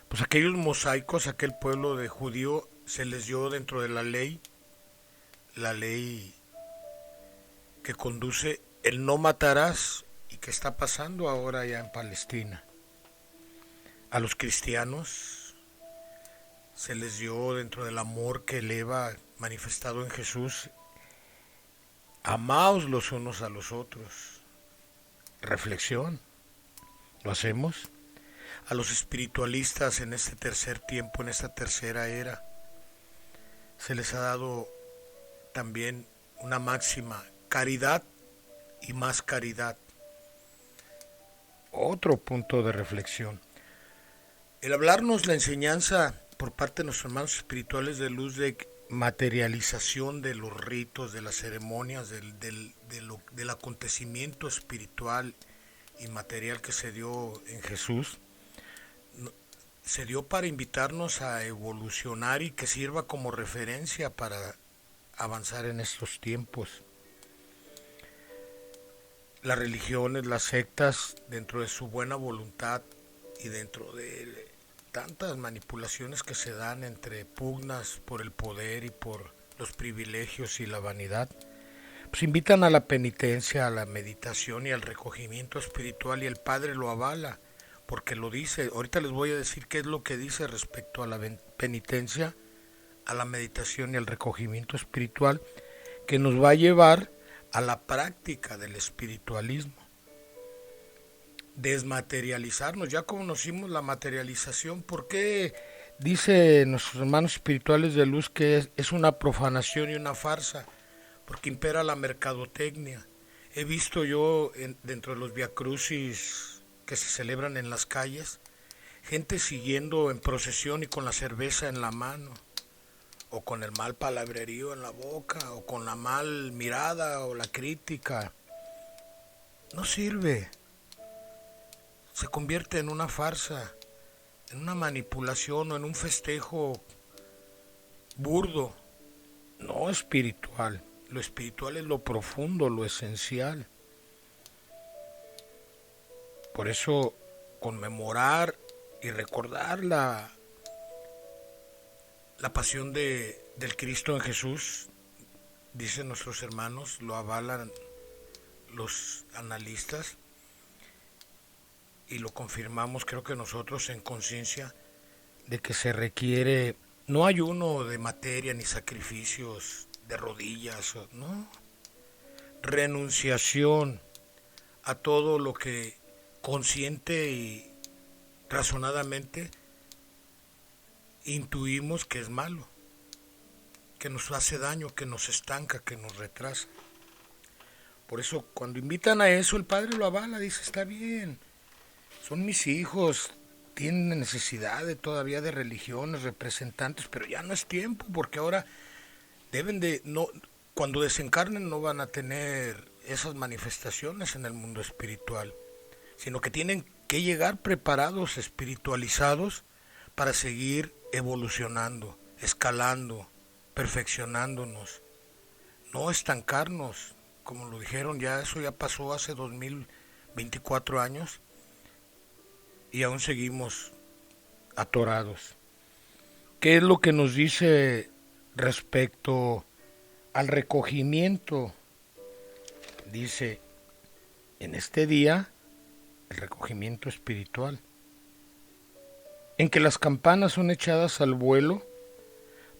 Pues aquellos mosaicos, aquel pueblo de judío, se les dio dentro de la ley que conduce el no matarás y que está pasando ahora ya en Palestina. A los cristianos se les dio dentro del amor que eleva manifestado en Jesús, amaos los unos a los otros. Reflexión, ¿lo hacemos? A los espiritualistas en este tercer tiempo, en esta tercera era, se les ha dado también una máxima: caridad y más caridad. Otro punto de reflexión. El hablarnos la enseñanza por parte de nuestros hermanos espirituales de luz de materialización de los ritos, de las ceremonias, del acontecimiento espiritual y material que se dio en Jesús, se dio para invitarnos a evolucionar y que sirva como referencia para avanzar en estos tiempos. Las religiones, las sectas, dentro de su buena voluntad y dentro de tantas manipulaciones que se dan entre pugnas por el poder y por los privilegios y la vanidad, pues invitan a la penitencia, a la meditación y al recogimiento espiritual, y el Padre lo avala, porque lo dice. Ahorita les voy a decir qué es lo que dice respecto a la penitencia, a la meditación y al recogimiento espiritual, que nos va a llevar a la práctica del espiritualismo. Desmaterializarnos, ya conocimos la materialización. ¿Por qué dice nuestros hermanos espirituales de luz que es una profanación y una farsa? Porque impera la mercadotecnia. He visto yo dentro de los viacrucis que se celebran en las calles, gente siguiendo en procesión y con la cerveza en la mano, o con el mal palabrerío en la boca, o con la mal mirada o la crítica. No sirve. Se convierte en una farsa, en una manipulación o en un festejo burdo, no espiritual. Lo espiritual es lo profundo, lo esencial. Por eso conmemorar y recordar la pasión del Cristo en Jesús, dicen nuestros hermanos, lo avalan los analistas, y lo confirmamos, creo que nosotros en conciencia, de que se requiere no ayuno de materia ni sacrificios de rodillas, no, renunciación a todo lo que consciente y razonadamente intuimos que es malo, que nos hace daño, que nos estanca, que nos retrasa. Por eso cuando invitan a eso, el padre lo avala, dice, está bien, son mis hijos, tienen necesidad todavía de religiones, representantes, pero ya no es tiempo, porque ahora deben de, no, cuando desencarnen no van a tener esas manifestaciones en el mundo espiritual, sino que tienen que llegar preparados, espiritualizados, para seguir evolucionando, escalando, perfeccionándonos, no estancarnos, como lo dijeron, ya eso ya pasó hace 2024 años y aún seguimos atorados. ¿Qué es lo que nos dice respecto al recogimiento? Dice, en este día, el recogimiento espiritual, en que las campanas son echadas al vuelo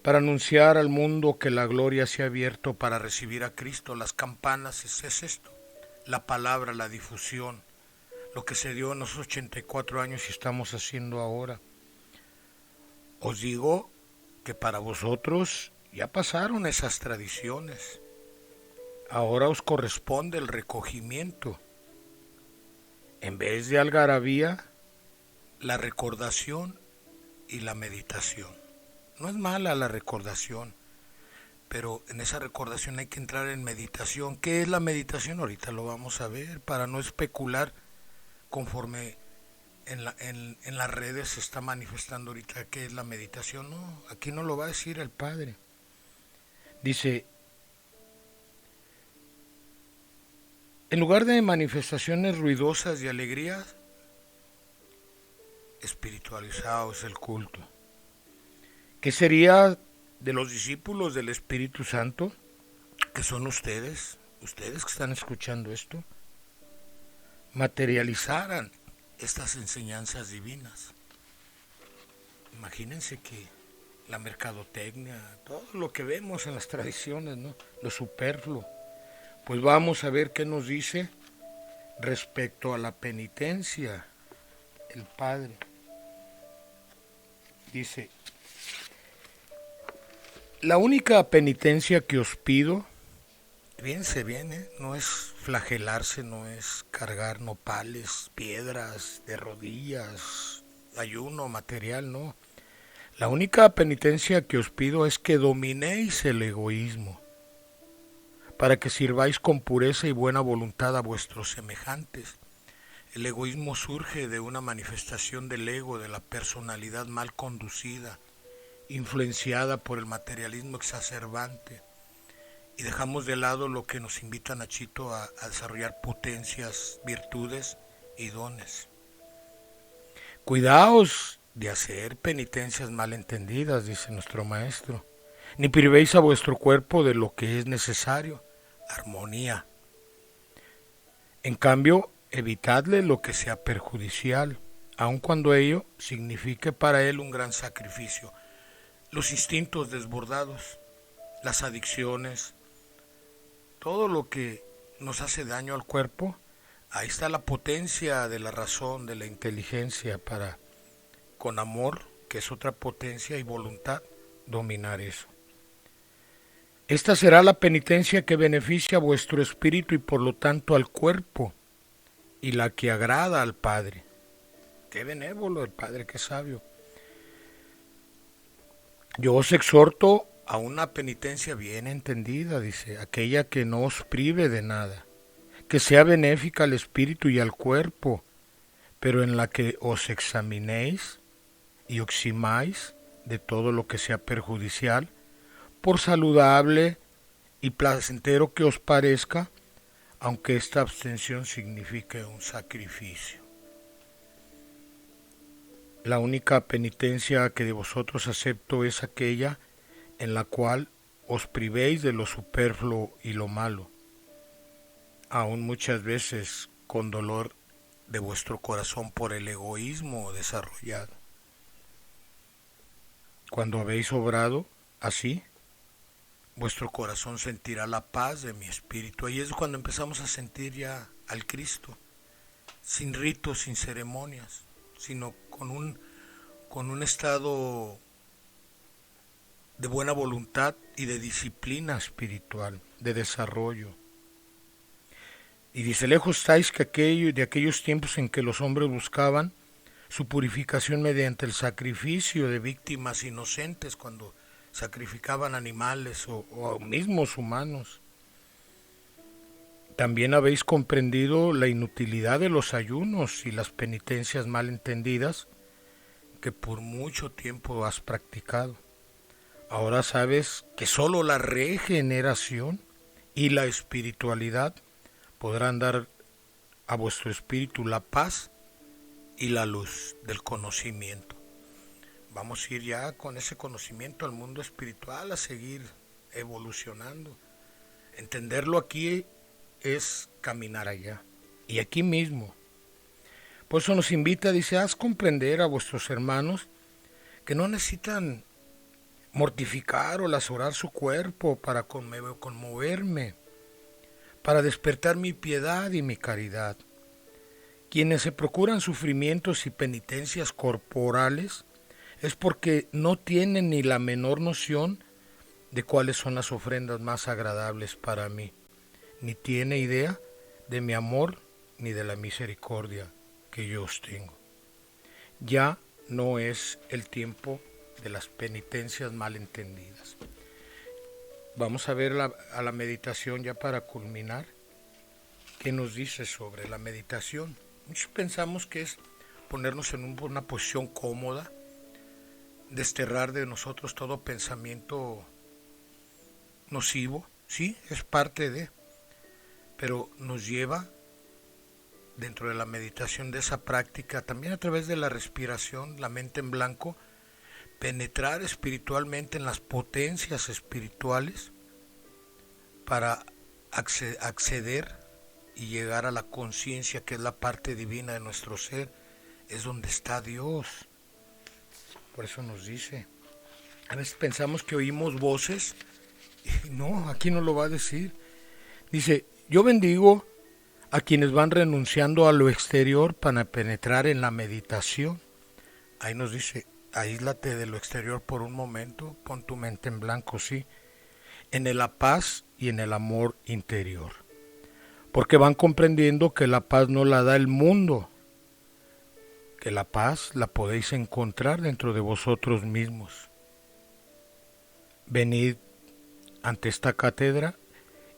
para anunciar al mundo que la gloria se ha abierto para recibir a Cristo. Las campanas es esto, la palabra, la difusión, lo que se dio en los 84 años y estamos haciendo ahora. Os digo que para vosotros ya pasaron esas tradiciones. Ahora os corresponde el recogimiento. En vez de algarabía, la recordación y la meditación. No es mala la recordación, pero en esa recordación hay que entrar en meditación. ¿Qué es la meditación? Ahorita lo vamos a ver, para no especular conforme en las redes se está manifestando ahorita qué es la meditación. No, aquí no lo va a decir el Padre. Dice, en lugar de manifestaciones ruidosas de alegría, espiritualizado es el culto. ¿Qué sería de los discípulos del Espíritu Santo, que son ustedes que están escuchando esto, materializaran estas enseñanzas divinas? Imagínense que la mercadotecnia, todo lo que vemos en las tradiciones, ¿no?, lo superfluo. Pues vamos a ver qué nos dice respecto a la penitencia el Padre. Dice, la única penitencia que os pido, fíjense bien, no es flagelarse, no es cargar nopales, piedras de rodillas, ayuno material, no. La única penitencia que os pido es que dominéis el egoísmo, para que sirváis con pureza y buena voluntad a vuestros semejantes. El egoísmo surge de una manifestación del ego, de la personalidad mal conducida, influenciada por el materialismo exacerbante, y dejamos de lado lo que nos invita Nachito a desarrollar potencias, virtudes y dones. Cuidaos de hacer penitencias malentendidas, dice nuestro maestro, ni privéis a vuestro cuerpo de lo que es necesario, armonía. En cambio, evitadle lo que sea perjudicial, aun cuando ello signifique para él un gran sacrificio. Los instintos desbordados, las adicciones, todo lo que nos hace daño al cuerpo, ahí está la potencia de la razón, de la inteligencia para, con amor, que es otra potencia, y voluntad, dominar eso. Esta será la penitencia que beneficia a vuestro espíritu y por lo tanto al cuerpo, y la que agrada al Padre. Qué benévolo el Padre, qué sabio. Yo os exhorto a una penitencia bien entendida, dice, aquella que no os prive de nada, que sea benéfica al espíritu y al cuerpo, pero en la que os examinéis y oximáis de todo lo que sea perjudicial, por saludable y placentero que os parezca, aunque esta abstención signifique un sacrificio. La única penitencia que de vosotros acepto es aquella en la cual os privéis de lo superfluo y lo malo, aún muchas veces con dolor de vuestro corazón por el egoísmo desarrollado. Cuando habéis obrado así, vuestro corazón sentirá la paz de mi espíritu. Ahí es cuando empezamos a sentir ya al Cristo, sin ritos, sin ceremonias, sino con un estado de buena voluntad y de disciplina espiritual, de desarrollo. Y dice, lejos estáis de aquellos tiempos en que los hombres buscaban su purificación mediante el sacrificio de víctimas inocentes, cuando sacrificaban animales o mismos humanos. También habéis comprendido la inutilidad de los ayunos y las penitencias mal entendidas que por mucho tiempo has practicado. Ahora sabes que sólo la regeneración y la espiritualidad podrán dar a vuestro espíritu la paz y la luz del conocimiento. Vamos a ir ya con ese conocimiento al mundo espiritual, a seguir evolucionando. Entenderlo aquí es caminar allá, y aquí mismo. Por eso nos invita, dice, haz comprender a vuestros hermanos que no necesitan mortificar o lacerar su cuerpo para conmoverme, para despertar mi piedad y mi caridad. Quienes se procuran sufrimientos y penitencias corporales es porque no tienen ni la menor noción de cuáles son las ofrendas más agradables para mí, ni tiene idea de mi amor ni de la misericordia que yo os tengo. Ya no es el tiempo de las penitencias mal entendidas. Vamos a ver a la meditación ya para culminar. ¿Qué nos dice sobre la meditación? Muchos pensamos que es ponernos en una posición cómoda, desterrar de nosotros todo pensamiento nocivo. Sí, es parte de, pero nos lleva dentro de la meditación de esa práctica, también a través de la respiración, la mente en blanco, penetrar espiritualmente en las potencias espirituales para acceder y llegar a la conciencia, que es la parte divina de nuestro ser, es donde está Dios. Por eso nos dice, a veces pensamos que oímos voces, y no, aquí no lo va a decir. Dice, yo bendigo a quienes van renunciando a lo exterior para penetrar en la meditación. Ahí nos dice, aíslate de lo exterior por un momento, pon tu mente en blanco, sí, en la paz y en el amor interior. Porque van comprendiendo que la paz no la da el mundo, que la paz la podéis encontrar dentro de vosotros mismos. Venid ante esta cátedra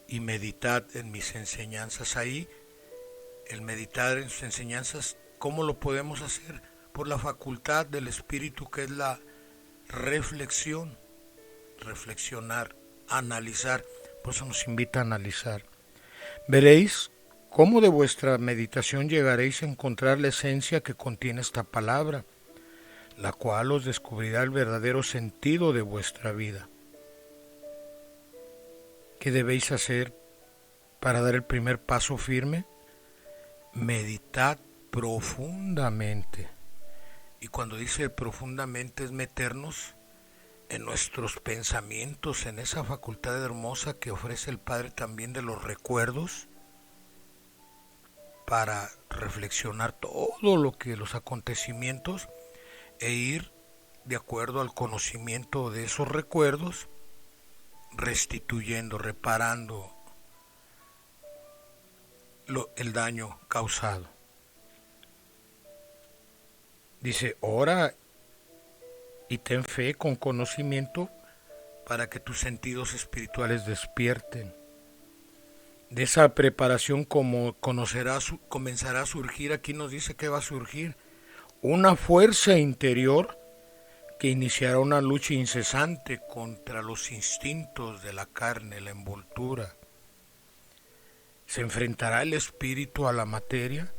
y meditad en mis enseñanzas. Ahí, el meditar en sus enseñanzas, ¿cómo lo podemos hacer? Por la facultad del espíritu, que es la reflexión, reflexionar, analizar. Por eso nos invita a analizar. Veréis cómo de vuestra meditación llegaréis a encontrar la esencia que contiene esta palabra, la cual os descubrirá el verdadero sentido de vuestra vida. ¿Qué debéis hacer para dar el primer paso firme? Meditad profundamente. Y cuando dice profundamente es meternos en nuestros pensamientos, en esa facultad hermosa que ofrece el Padre también de los recuerdos, para reflexionar todo lo que los acontecimientos e ir de acuerdo al conocimiento de esos recuerdos, restituyendo, reparando el daño causado. Dice, ora y ten fe con conocimiento para que tus sentidos espirituales despierten. De esa preparación comenzará a surgir, aquí nos dice que va a surgir una fuerza interior que iniciará una lucha incesante contra los instintos de la carne, la envoltura. Se enfrentará el espíritu a la materia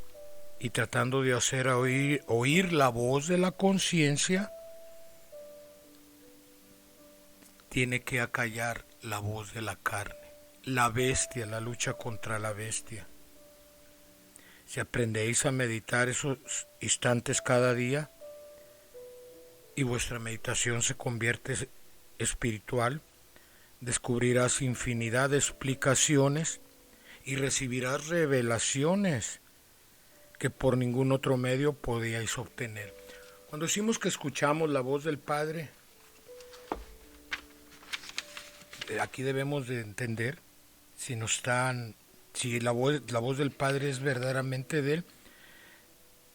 y tratando de hacer oír la voz de la conciencia, tiene que acallar la voz de la carne, la bestia, la lucha contra la bestia. Si aprendéis a meditar esos instantes cada día y vuestra meditación se convierte espiritual, descubrirás infinidad de explicaciones y recibirás revelaciones que por ningún otro medio podíais obtener. Cuando decimos que escuchamos la voz del Padre, aquí debemos de entender si la voz del Padre es verdaderamente de Él,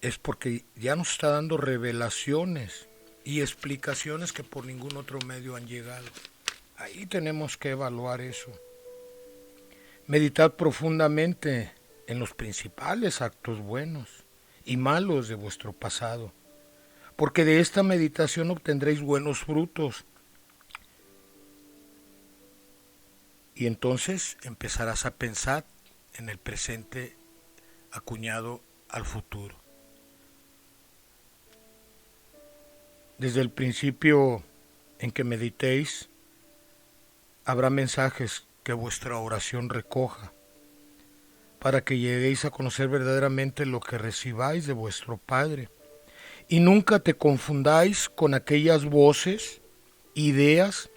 es porque ya nos está dando revelaciones y explicaciones que por ningún otro medio han llegado. Ahí tenemos que evaluar eso. Meditad profundamente en los principales actos buenos y malos de vuestro pasado, porque de esta meditación obtendréis buenos frutos. Y entonces empezarás a pensar en el presente acuñado al futuro. Desde el principio en que meditéis, habrá mensajes que vuestra oración recoja, para que lleguéis a conocer verdaderamente lo que recibáis de vuestro Padre. Y nunca te confundáis con aquellas voces, ideas,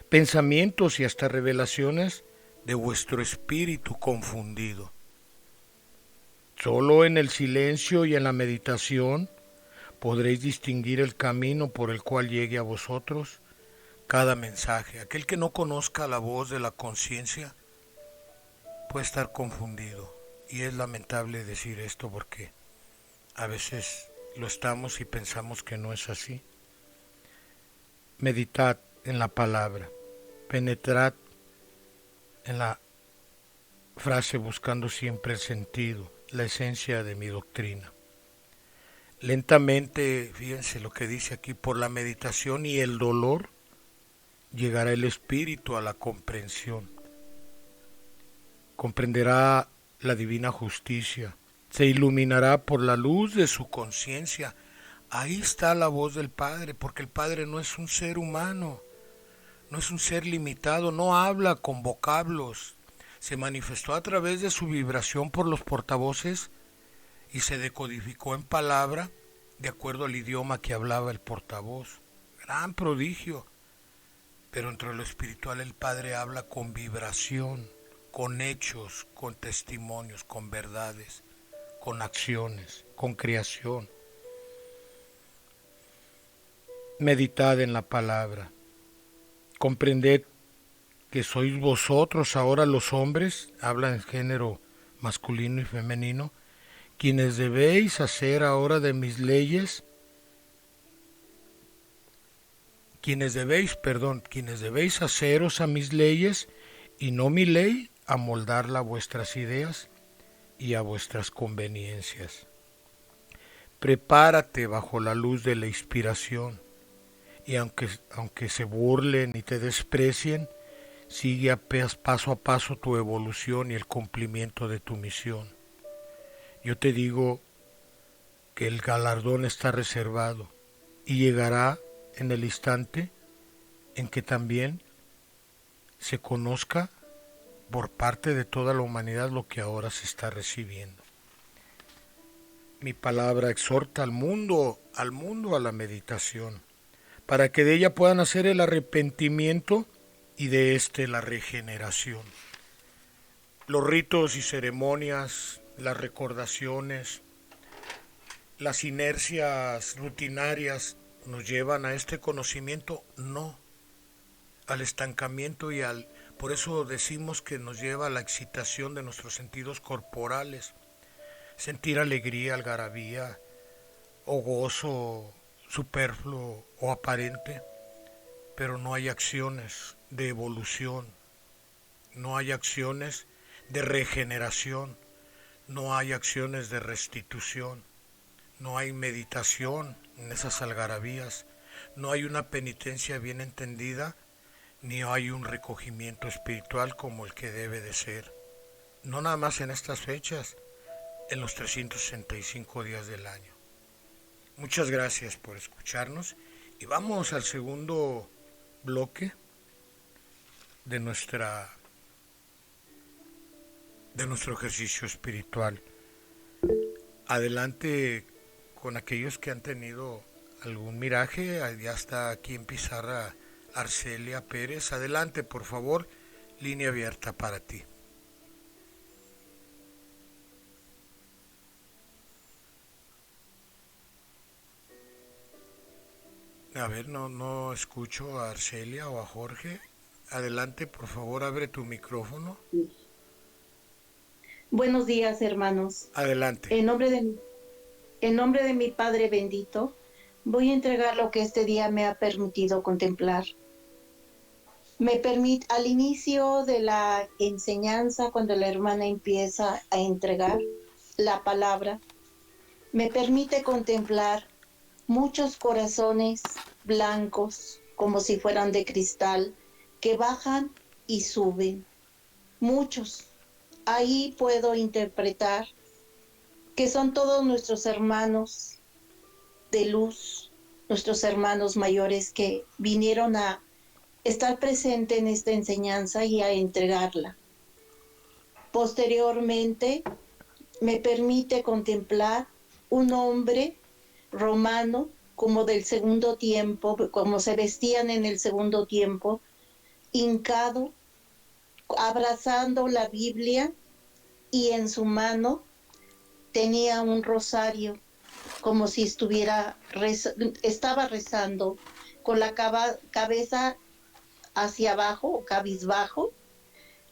pensamientos y hasta revelaciones de vuestro espíritu confundido. Solo en el silencio y en la meditación podréis distinguir el camino por el cual llegue a vosotros cada mensaje. Aquel que no conozca la voz de la conciencia puede estar confundido. Y es lamentable decir esto porque a veces lo estamos y pensamos que no es así. Meditad en la palabra, penetrad en la frase buscando siempre el sentido, la esencia de mi doctrina. Lentamente, fíjense lo que dice aquí, por la meditación y el dolor llegará el espíritu a la comprensión. Comprenderá la divina justicia, se iluminará por la luz de su conciencia. Ahí está la voz del Padre, porque el Padre no es un ser humano, no es un ser limitado, no habla con vocablos. Se manifestó a través de su vibración por los portavoces y se decodificó en palabra de acuerdo al idioma que hablaba el portavoz. Gran prodigio. Pero entre lo espiritual el Padre habla con vibración, con hechos, con testimonios, con verdades, con acciones, con creación. Meditad en la palabra. Comprended que sois vosotros ahora los hombres, habla en género masculino y femenino, quienes debéis hacer ahora de mis leyes, quienes debéis haceros a mis leyes y no mi ley, amoldarla a vuestras ideas y a vuestras conveniencias. Prepárate bajo la luz de la inspiración y aunque se burlen y te desprecien, sigue paso a paso tu evolución y el cumplimiento de tu misión. Yo te digo que el galardón está reservado y llegará en el instante en que también se conozca por parte de toda la humanidad lo que ahora se está recibiendo. Mi palabra exhorta al mundo a la meditación, para que de ella puedan hacer el arrepentimiento y de éste la regeneración. Los ritos y ceremonias, las recordaciones, las inercias rutinarias nos llevan a este conocimiento, no, al estancamiento por eso decimos que nos lleva a la excitación de nuestros sentidos corporales, sentir alegría, algarabía o gozo superfluo o aparente, pero no hay acciones de evolución, no hay acciones de regeneración, no hay acciones de restitución, no hay meditación en esas algarabías, no hay una penitencia bien entendida, ni hay un recogimiento espiritual como el que debe de ser. No nada más en estas fechas, en los 365 días del año. Muchas gracias por escucharnos y vamos al segundo bloque de nuestro ejercicio espiritual. Adelante con aquellos que han tenido algún miraje. Ya está aquí en pizarra Arcelia Pérez. Adelante, por favor, línea abierta para ti. A ver, no escucho a Arcelia o a Jorge. Adelante, por favor, abre tu micrófono. Buenos días, hermanos. Adelante. En nombre de mi Padre bendito, voy a entregar lo que este día me ha permitido contemplar. Al inicio de la enseñanza, cuando la hermana empieza a entregar la palabra, me permite contemplar muchos corazones blancos, como si fueran de cristal, que bajan y suben. Muchos. Ahí puedo interpretar que son todos nuestros hermanos de luz, nuestros hermanos mayores que vinieron a estar presente en esta enseñanza y a entregarla. Posteriormente, me permite contemplar un hombre romano como del segundo tiempo, como se vestían en el segundo tiempo, hincado, abrazando la Biblia, y en su mano tenía un rosario, como si estaba rezando con la cabeza hacia abajo o cabizbajo,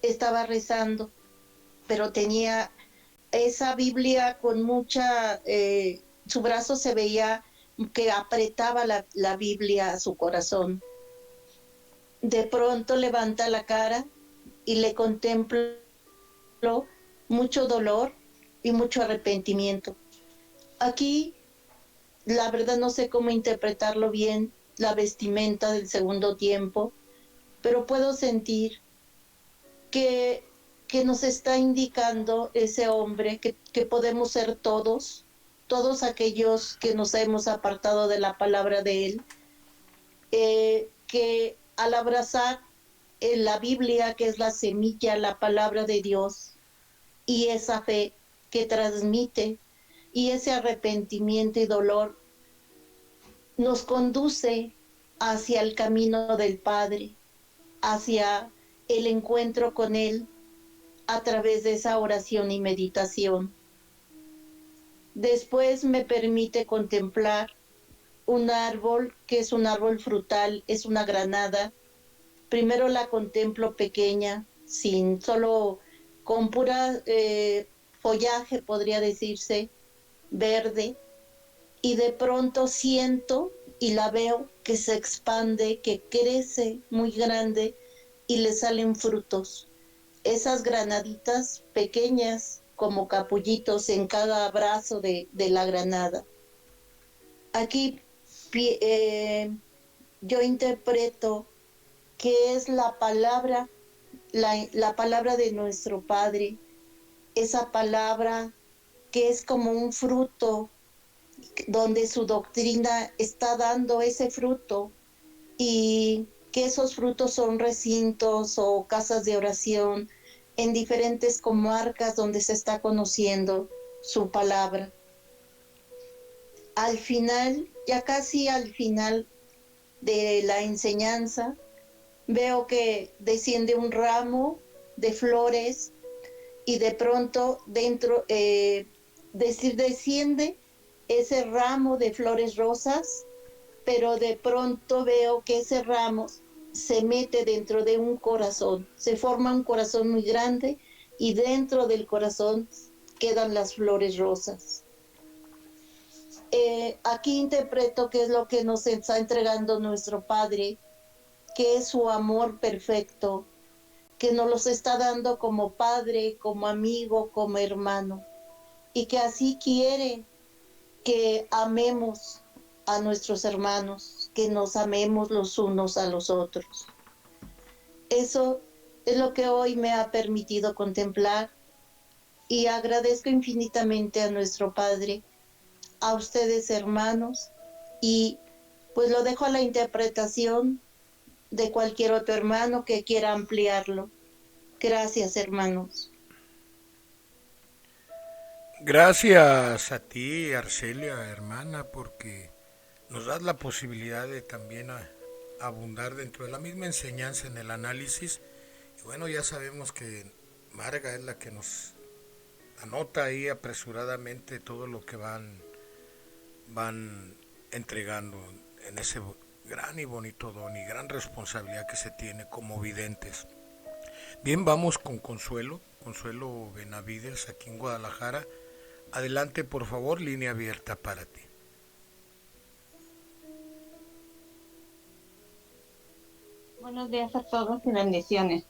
estaba rezando, pero tenía esa Biblia con su brazo se veía que apretaba la Biblia a su corazón. De pronto levanta la cara y le contemplo mucho dolor y mucho arrepentimiento. Aquí, la verdad, no sé cómo interpretarlo bien, la vestimenta del segundo tiempo, pero puedo sentir que, que nos está indicando ese hombre que podemos ser todos aquellos que nos hemos apartado de la palabra de él, que al abrazar la Biblia, que es la semilla, la palabra de Dios, y esa fe que transmite, y ese arrepentimiento y dolor nos conduce hacia el camino del Padre, hacia el encuentro con Él a través de esa oración y meditación. Después me permite contemplar un árbol que es un árbol frutal, es una granada. Primero la contemplo pequeña, solo con pura follaje, podría decirse, verde, y de pronto siento y la veo que se expande, que crece muy grande y le salen frutos. Esas granaditas pequeñas como capullitos en cada brazo de la granada. Aquí yo interpreto que es la palabra, la palabra de nuestro Padre, esa palabra que es como un fruto donde su doctrina está dando ese fruto, y que esos frutos son recintos o casas de oración en diferentes comarcas donde se está conociendo su palabra. Al final, ya casi al final de la enseñanza, veo que desciende un ramo de flores y de pronto desciende ese ramo de flores rosas, pero de pronto veo que ese ramo se mete dentro de un corazón, se forma un corazón muy grande y dentro del corazón quedan las flores rosas. Aquí interpreto qué es lo que nos está entregando nuestro Padre, que es su amor perfecto, que nos los está dando como padre, como amigo, como hermano, y que así quiere que amemos a nuestros hermanos, que nos amemos los unos a los otros. Eso es lo que hoy me ha permitido contemplar, y agradezco infinitamente a nuestro Padre, a ustedes hermanos, y pues lo dejo a la interpretación de cualquier otro hermano que quiera ampliarlo. Gracias, hermanos. Gracias a ti, Arcelia, hermana, porque nos das la posibilidad de también abundar dentro de la misma enseñanza en el análisis. Y bueno, ya sabemos que Marga es la que nos anota ahí apresuradamente todo lo que van entregando en ese Gran y bonito don y gran responsabilidad que se tiene como videntes. Bien, vamos con Consuelo, Consuelo Benavides, aquí en Guadalajara. Adelante, por favor, línea abierta para ti. Buenos días a todos y bendiciones.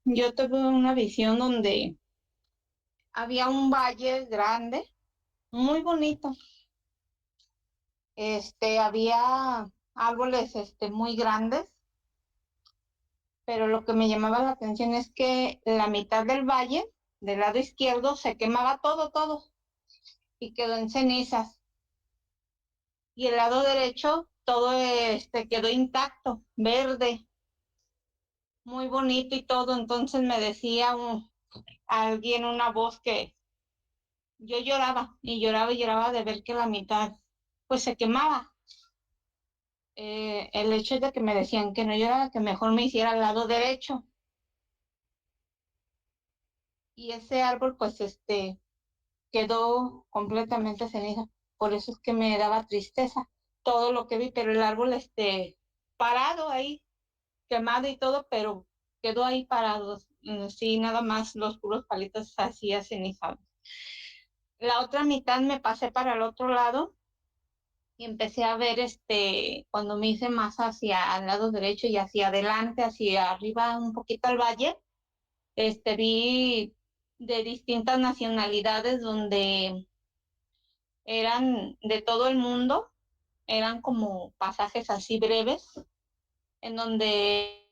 Yo tuve una visión donde había un valle grande, muy bonito. Había árboles, muy grandes, pero lo que me llamaba la atención es que la mitad del valle, del lado izquierdo, se quemaba todo, y quedó en cenizas. Y el lado derecho, todo quedó intacto, verde, muy bonito y todo. Entonces me decía alguien, una voz, que yo lloraba y lloraba de ver que la mitad pues se quemaba. El hecho de que me decían que no llorara, que mejor me hiciera al lado derecho. Y ese árbol pues quedó completamente ceniza. Por eso es que me daba tristeza todo lo que vi, pero el árbol parado ahí, quemado y todo, pero quedó ahí parado. Sí, nada más los puros palitos así cenizados. La otra mitad me pasé para el otro lado y empecé a ver, cuando me hice más hacia el lado derecho y hacia adelante, hacia arriba, un poquito al valle, vi de distintas nacionalidades donde eran de todo el mundo, eran como pasajes así breves, en donde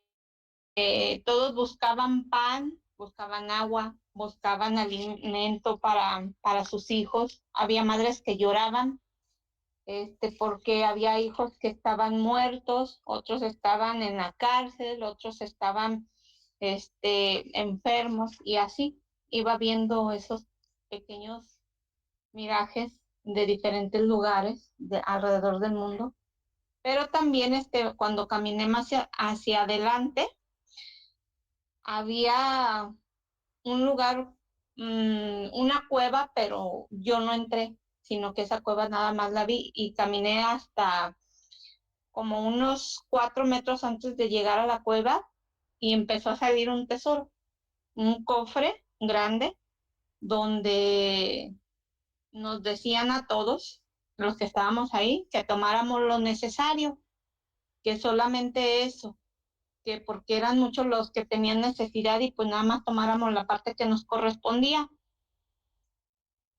todos buscaban pan, buscaban agua, buscaban alimento para sus hijos. Había madres que lloraban porque había hijos que estaban muertos, otros estaban en la cárcel, otros estaban enfermos, y así iba viendo esos pequeños mirajes de diferentes lugares alrededor del mundo. Pero también cuando caminé más hacia adelante, había un lugar, una cueva, pero yo no entré, sino que esa cueva nada más la vi y caminé hasta como unos 4 metros antes de llegar a la cueva, y empezó a salir un tesoro, un cofre grande, donde nos decían a todos los que estábamos ahí que tomáramos lo necesario, que solamente eso, que porque eran muchos los que tenían necesidad y pues nada más tomáramos la parte que nos correspondía.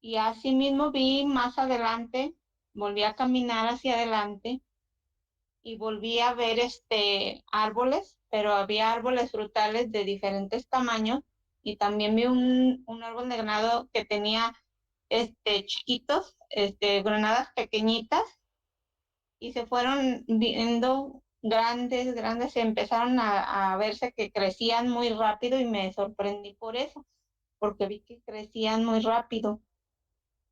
Y así mismo vi más adelante, volví a caminar hacia adelante y volví a ver árboles, pero había árboles frutales de diferentes tamaños, y también vi un árbol de granado que tenía chiquitos, granadas pequeñitas, y se fueron viendo grandes, empezaron a verse que crecían muy rápido, y me sorprendí por eso, porque vi que crecían muy rápido.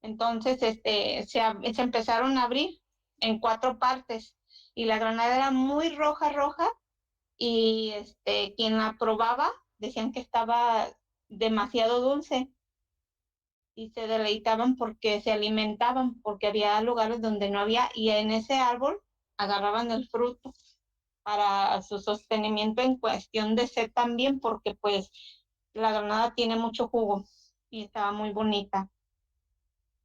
Entonces, se empezaron a abrir en 4 partes, y la granada era muy roja, y quien la probaba decían que estaba demasiado dulce, y se deleitaban porque se alimentaban, porque había lugares donde no había, y en ese árbol agarraban el fruto para su sostenimiento en cuestión de sed también, porque pues la granada tiene mucho jugo y estaba muy bonita.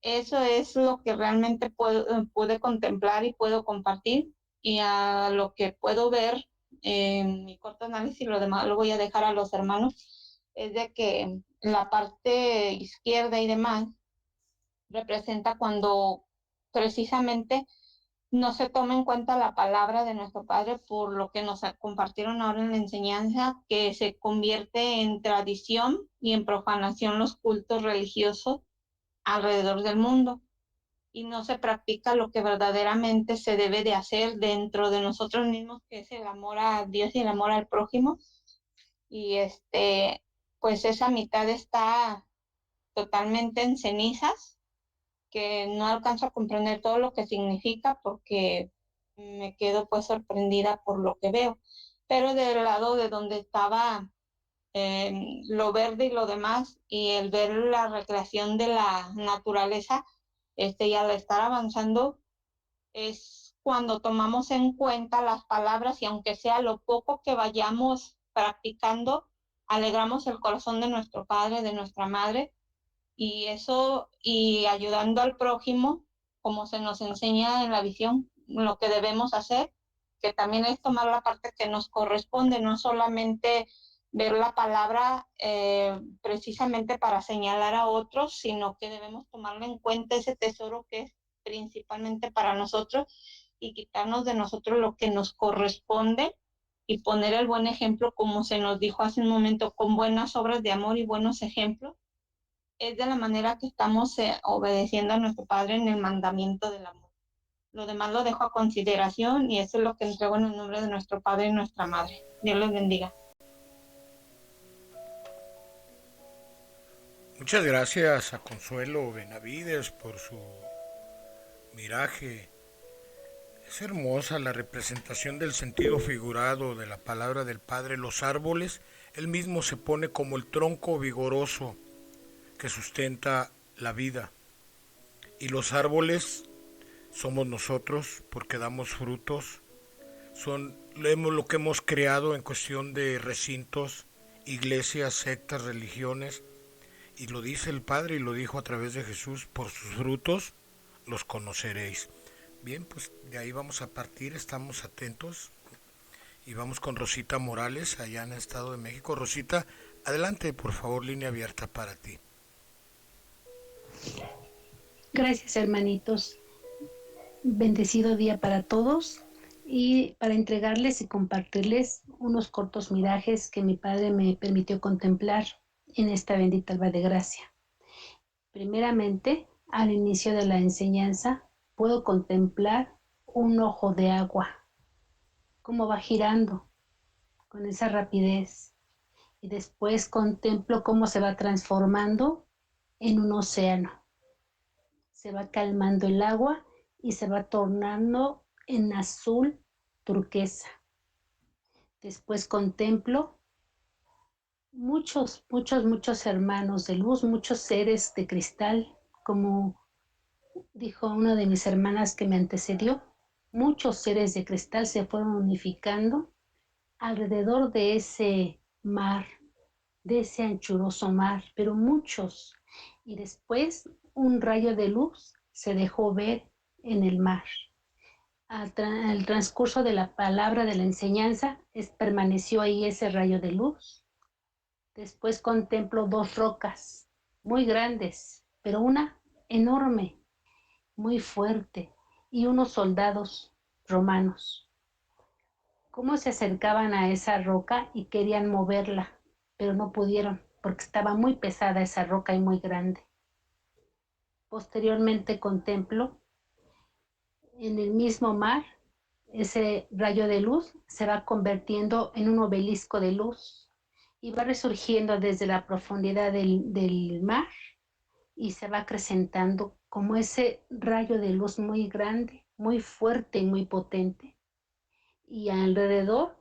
Eso es lo que realmente pude contemplar y puedo compartir, y a lo que puedo ver en mi corto análisis, lo demás lo voy a dejar a los hermanos, es de que la parte izquierda y demás representa cuando precisamente no se toma en cuenta la palabra de nuestro Padre, por lo que nos compartieron ahora en la enseñanza, que se convierte en tradición y en profanación los cultos religiosos alrededor del mundo, y no se practica lo que verdaderamente se debe de hacer dentro de nosotros mismos, que es el amor a Dios y el amor al prójimo. Y pues esa mitad está totalmente en cenizas, que no alcanzo a comprender todo lo que significa, porque me quedo pues sorprendida por lo que veo. Pero del lado de donde estaba lo verde y lo demás, y el ver la recreación de la naturaleza, y al estar avanzando, es cuando tomamos en cuenta las palabras y aunque sea lo poco que vayamos practicando, alegramos el corazón de nuestro padre, de nuestra madre, y eso, y ayudando al prójimo, como se nos enseña en la visión, lo que debemos hacer, que también es tomar la parte que nos corresponde, no solamente ver la palabra precisamente para señalar a otros, sino que debemos tomarlo en cuenta ese tesoro que es principalmente para nosotros y quitarnos de nosotros lo que nos corresponde y poner el buen ejemplo, como se nos dijo hace un momento, con buenas obras de amor y buenos ejemplos. Es de la manera que estamos obedeciendo a nuestro Padre en el mandamiento del amor. Lo demás lo dejo a consideración y eso es lo que entrego en el nombre de nuestro Padre y nuestra Madre. Dios los bendiga. Muchas gracias a Consuelo Benavides por su miraje. Es hermosa la representación del sentido figurado de la palabra del Padre. Los árboles, él mismo se pone como el tronco vigoroso que sustenta la vida. Y los árboles somos nosotros porque damos frutos. Son lo que hemos creado en cuestión de recintos, iglesias, sectas, religiones. Y lo dice el Padre y lo dijo a través de Jesús: por sus frutos los conoceréis. Bien, pues de ahí vamos a partir, estamos atentos y vamos con Rosita Morales allá en el Estado de México. Rosita, adelante, por favor, línea abierta para ti. Gracias, hermanitos. Bendecido día para todos y para entregarles y compartirles unos cortos mirajes que mi Padre me permitió contemplar en esta bendita alba de gracia. Primeramente, al inicio de la enseñanza, puedo contemplar un ojo de agua, cómo va girando con esa rapidez. Y después contemplo cómo se va transformando en un océano. Se va calmando el agua y se va tornando en azul turquesa. Después contemplo muchos hermanos de luz, muchos seres de cristal, como dijo una de mis hermanas que me antecedió, muchos seres de cristal se fueron unificando alrededor de ese mar, de ese anchuroso mar, pero muchos. Y después un rayo de luz se dejó ver en el mar. Al transcurso de la palabra de la enseñanza, permaneció ahí ese rayo de luz. Después contemplo dos rocas muy grandes, pero una enorme, muy fuerte, y unos soldados romanos. Cómo se acercaban a esa roca y querían moverla, pero no pudieron, porque estaba muy pesada esa roca y muy grande. Posteriormente contemplo en el mismo mar, ese rayo de luz se va convirtiendo en un obelisco de luz y va resurgiendo desde la profundidad del mar y se va acrecentando como ese rayo de luz muy grande, muy fuerte y muy potente. Y alrededor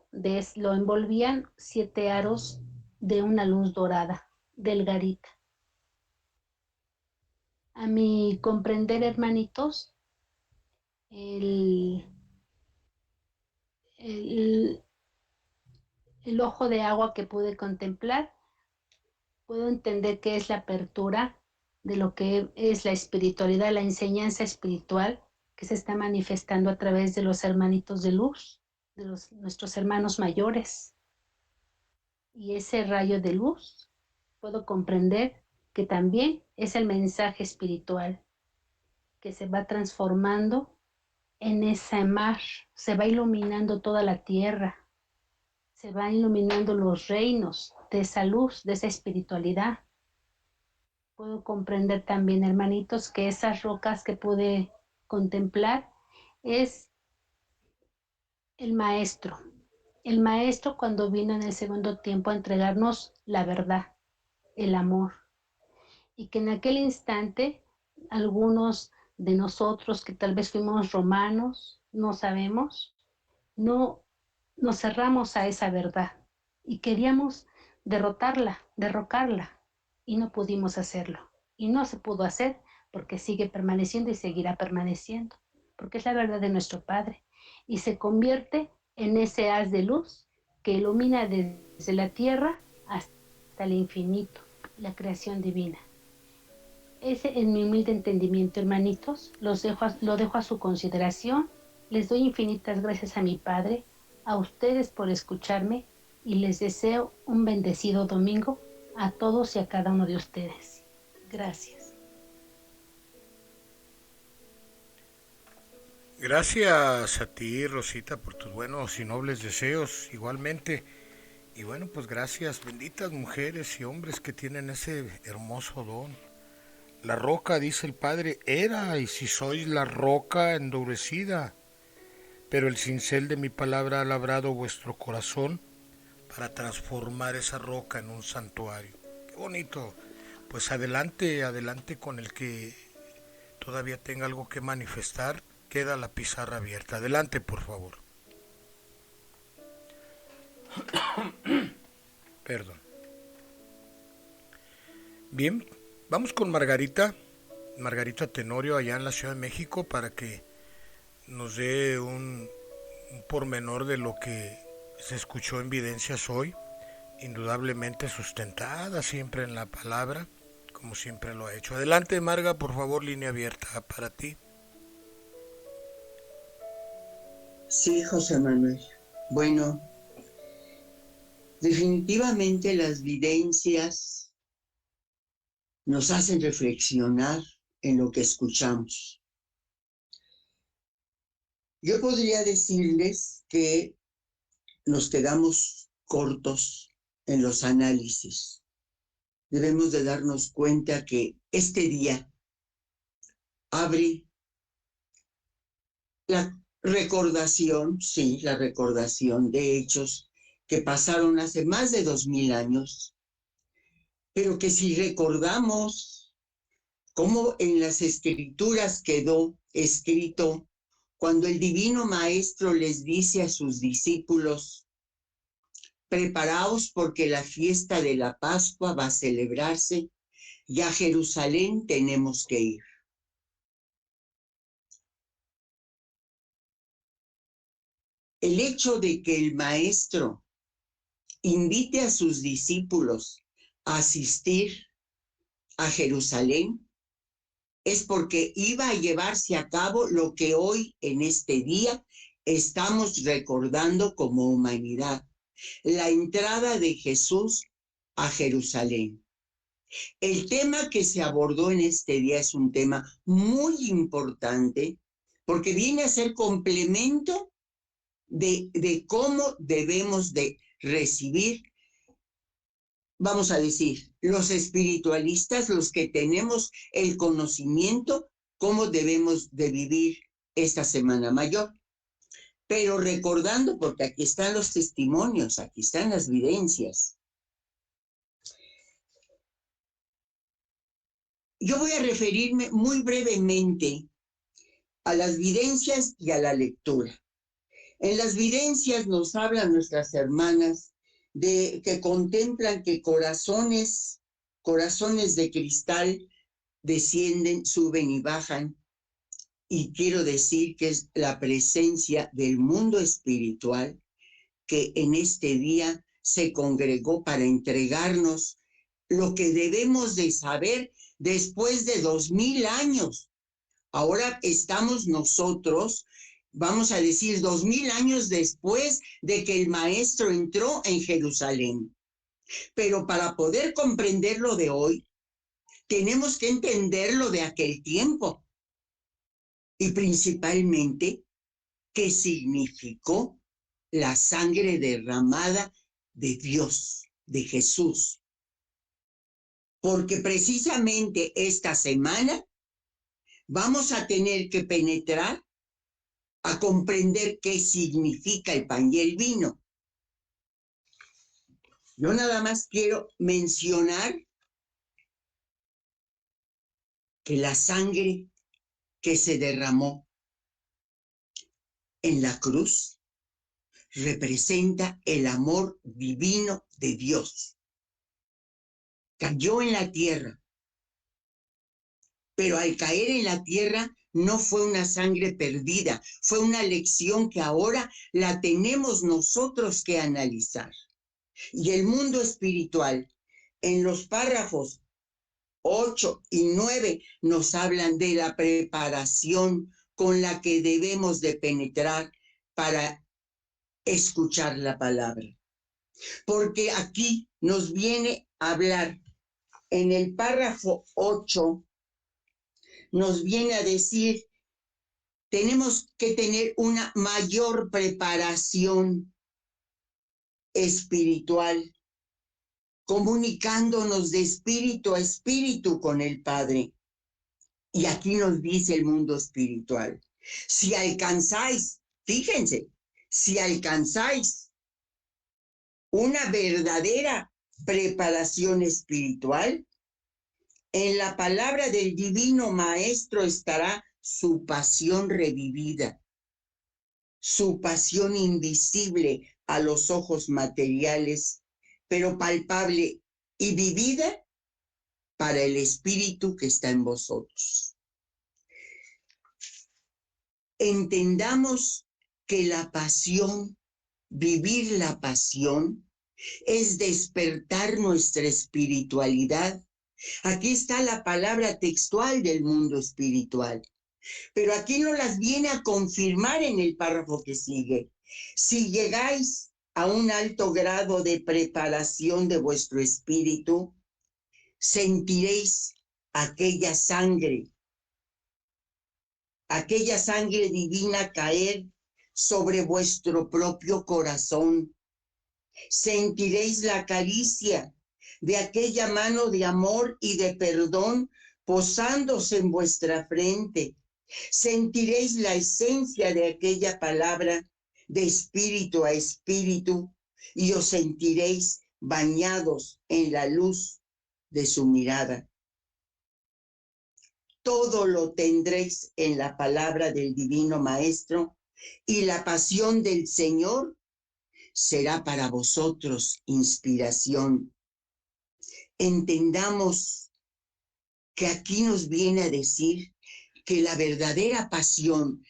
lo envolvían 7 aros de una luz dorada, delgadita. A mi comprender, hermanitos, el ojo de agua que pude contemplar, puedo entender que es la apertura de lo que es la espiritualidad, la enseñanza espiritual que se está manifestando a través de los hermanitos de luz, de nuestros hermanos mayores. Y ese rayo de luz, puedo comprender que también es el mensaje espiritual que se va transformando en ese mar, se va iluminando toda la tierra, se van iluminando los reinos de esa luz, de esa espiritualidad. Puedo comprender también, hermanitos, que esas rocas que pude contemplar es el maestro. El maestro cuando vino en el segundo tiempo a entregarnos la verdad, el amor. Y que en aquel instante algunos de nosotros que tal vez fuimos romanos, no sabemos, no nos cerramos a esa verdad y queríamos derrocarla, y no pudimos hacerlo. Y no se pudo hacer porque sigue permaneciendo y seguirá permaneciendo. porque es la verdad de nuestro Padre, y se convierte en ese haz de luz que ilumina desde la tierra hasta el infinito, la creación divina. Ese es mi humilde entendimiento, hermanitos. Lo dejo a su consideración. Les doy infinitas gracias a mi Padre, a ustedes por escucharme, y les deseo un bendecido domingo a todos y a cada uno de ustedes. Gracias. Gracias a ti, Rosita, por tus buenos y nobles deseos, igualmente. Y bueno, pues gracias, benditas mujeres y hombres que tienen ese hermoso don. La roca, dice el Padre, era, y si sois la roca endurecida, pero el cincel de mi palabra ha labrado vuestro corazón para transformar esa roca en un santuario. Qué bonito. Pues adelante, adelante con el que todavía tenga algo que manifestar. Queda la pizarra abierta. Adelante, por favor. Perdón. Bien, vamos con Margarita Tenorio, allá en la Ciudad de México, para que nos dé un pormenor de lo que se escuchó en Videncias hoy, indudablemente sustentada siempre en la palabra, como siempre lo ha hecho. Adelante, Marga, por favor, línea abierta para ti. Sí, José Manuel. Bueno, definitivamente las videncias nos hacen reflexionar en lo que escuchamos. Yo podría decirles que nos quedamos cortos en los análisis. Debemos de darnos cuenta que este día abre la recordación, sí, la recordación de hechos que pasaron hace más de 2000 años, pero que si recordamos cómo en las escrituras quedó escrito cuando el Divino Maestro les dice a sus discípulos: preparaos porque la fiesta de la Pascua va a celebrarse y a Jerusalén tenemos que ir. El hecho de que el Maestro invite a sus discípulos a asistir a Jerusalén es porque iba a llevarse a cabo lo que hoy en este día estamos recordando como humanidad: la entrada de Jesús a Jerusalén. El tema que se abordó en este día es un tema muy importante porque viene a ser complemento de cómo debemos de recibir, vamos a decir, los espiritualistas, los que tenemos el conocimiento, cómo debemos de vivir esta Semana Mayor. Pero recordando, porque aquí están los testimonios, aquí están las videncias. Yo voy a referirme muy brevemente a las videncias y a la lectura. En las videncias nos hablan nuestras hermanas de que contemplan que corazones de cristal descienden, suben y bajan. Y quiero decir que es la presencia del mundo espiritual que en este día se congregó para entregarnos lo que debemos de saber después de 2000 años. Ahora estamos nosotros, vamos a decir, 2000 años después de que el Maestro entró en Jerusalén. Pero para poder comprender lo de hoy, tenemos que entender lo de aquel tiempo. Y principalmente, ¿qué significó la sangre derramada de Dios, de Jesús? Porque precisamente esta semana vamos a tener que penetrar a comprender qué significa el pan y el vino. Yo nada más quiero mencionar que la sangre que se derramó en la cruz representa el amor divino de Dios. Cayó en la tierra, pero al caer en la tierra no fue una sangre perdida, fue una lección que ahora la tenemos nosotros que analizar. Y el mundo espiritual, en los párrafos 8 y 9, nos hablan de la preparación con la que debemos de penetrar para escuchar la palabra. Porque aquí nos viene a hablar, en el párrafo 8, nos viene a decir, tenemos que tener una mayor preparación espiritual, comunicándonos de espíritu a espíritu con el Padre. Y aquí nos dice el mundo espiritual, si alcanzáis, fíjense, si alcanzáis una verdadera preparación espiritual, en la palabra del Divino Maestro estará su pasión revivida, su pasión invisible a los ojos materiales, pero palpable y vivida para el Espíritu que está en vosotros. Entendamos que la pasión, vivir la pasión, es despertar nuestra espiritualidad. Aquí está la palabra textual del mundo espiritual, pero aquí nos las viene a confirmar en el párrafo que sigue. Si llegáis a un alto grado de preparación de vuestro espíritu, sentiréis aquella sangre divina caer sobre vuestro propio corazón. Sentiréis la caricia de aquella mano de amor y de perdón posándose en vuestra frente. Sentiréis la esencia de aquella palabra de espíritu a espíritu y os sentiréis bañados en la luz de su mirada. Todo lo tendréis en la palabra del Divino Maestro y la pasión del Señor será para vosotros inspiración. Entendamos que aquí nos viene a decir que la verdadera pasión,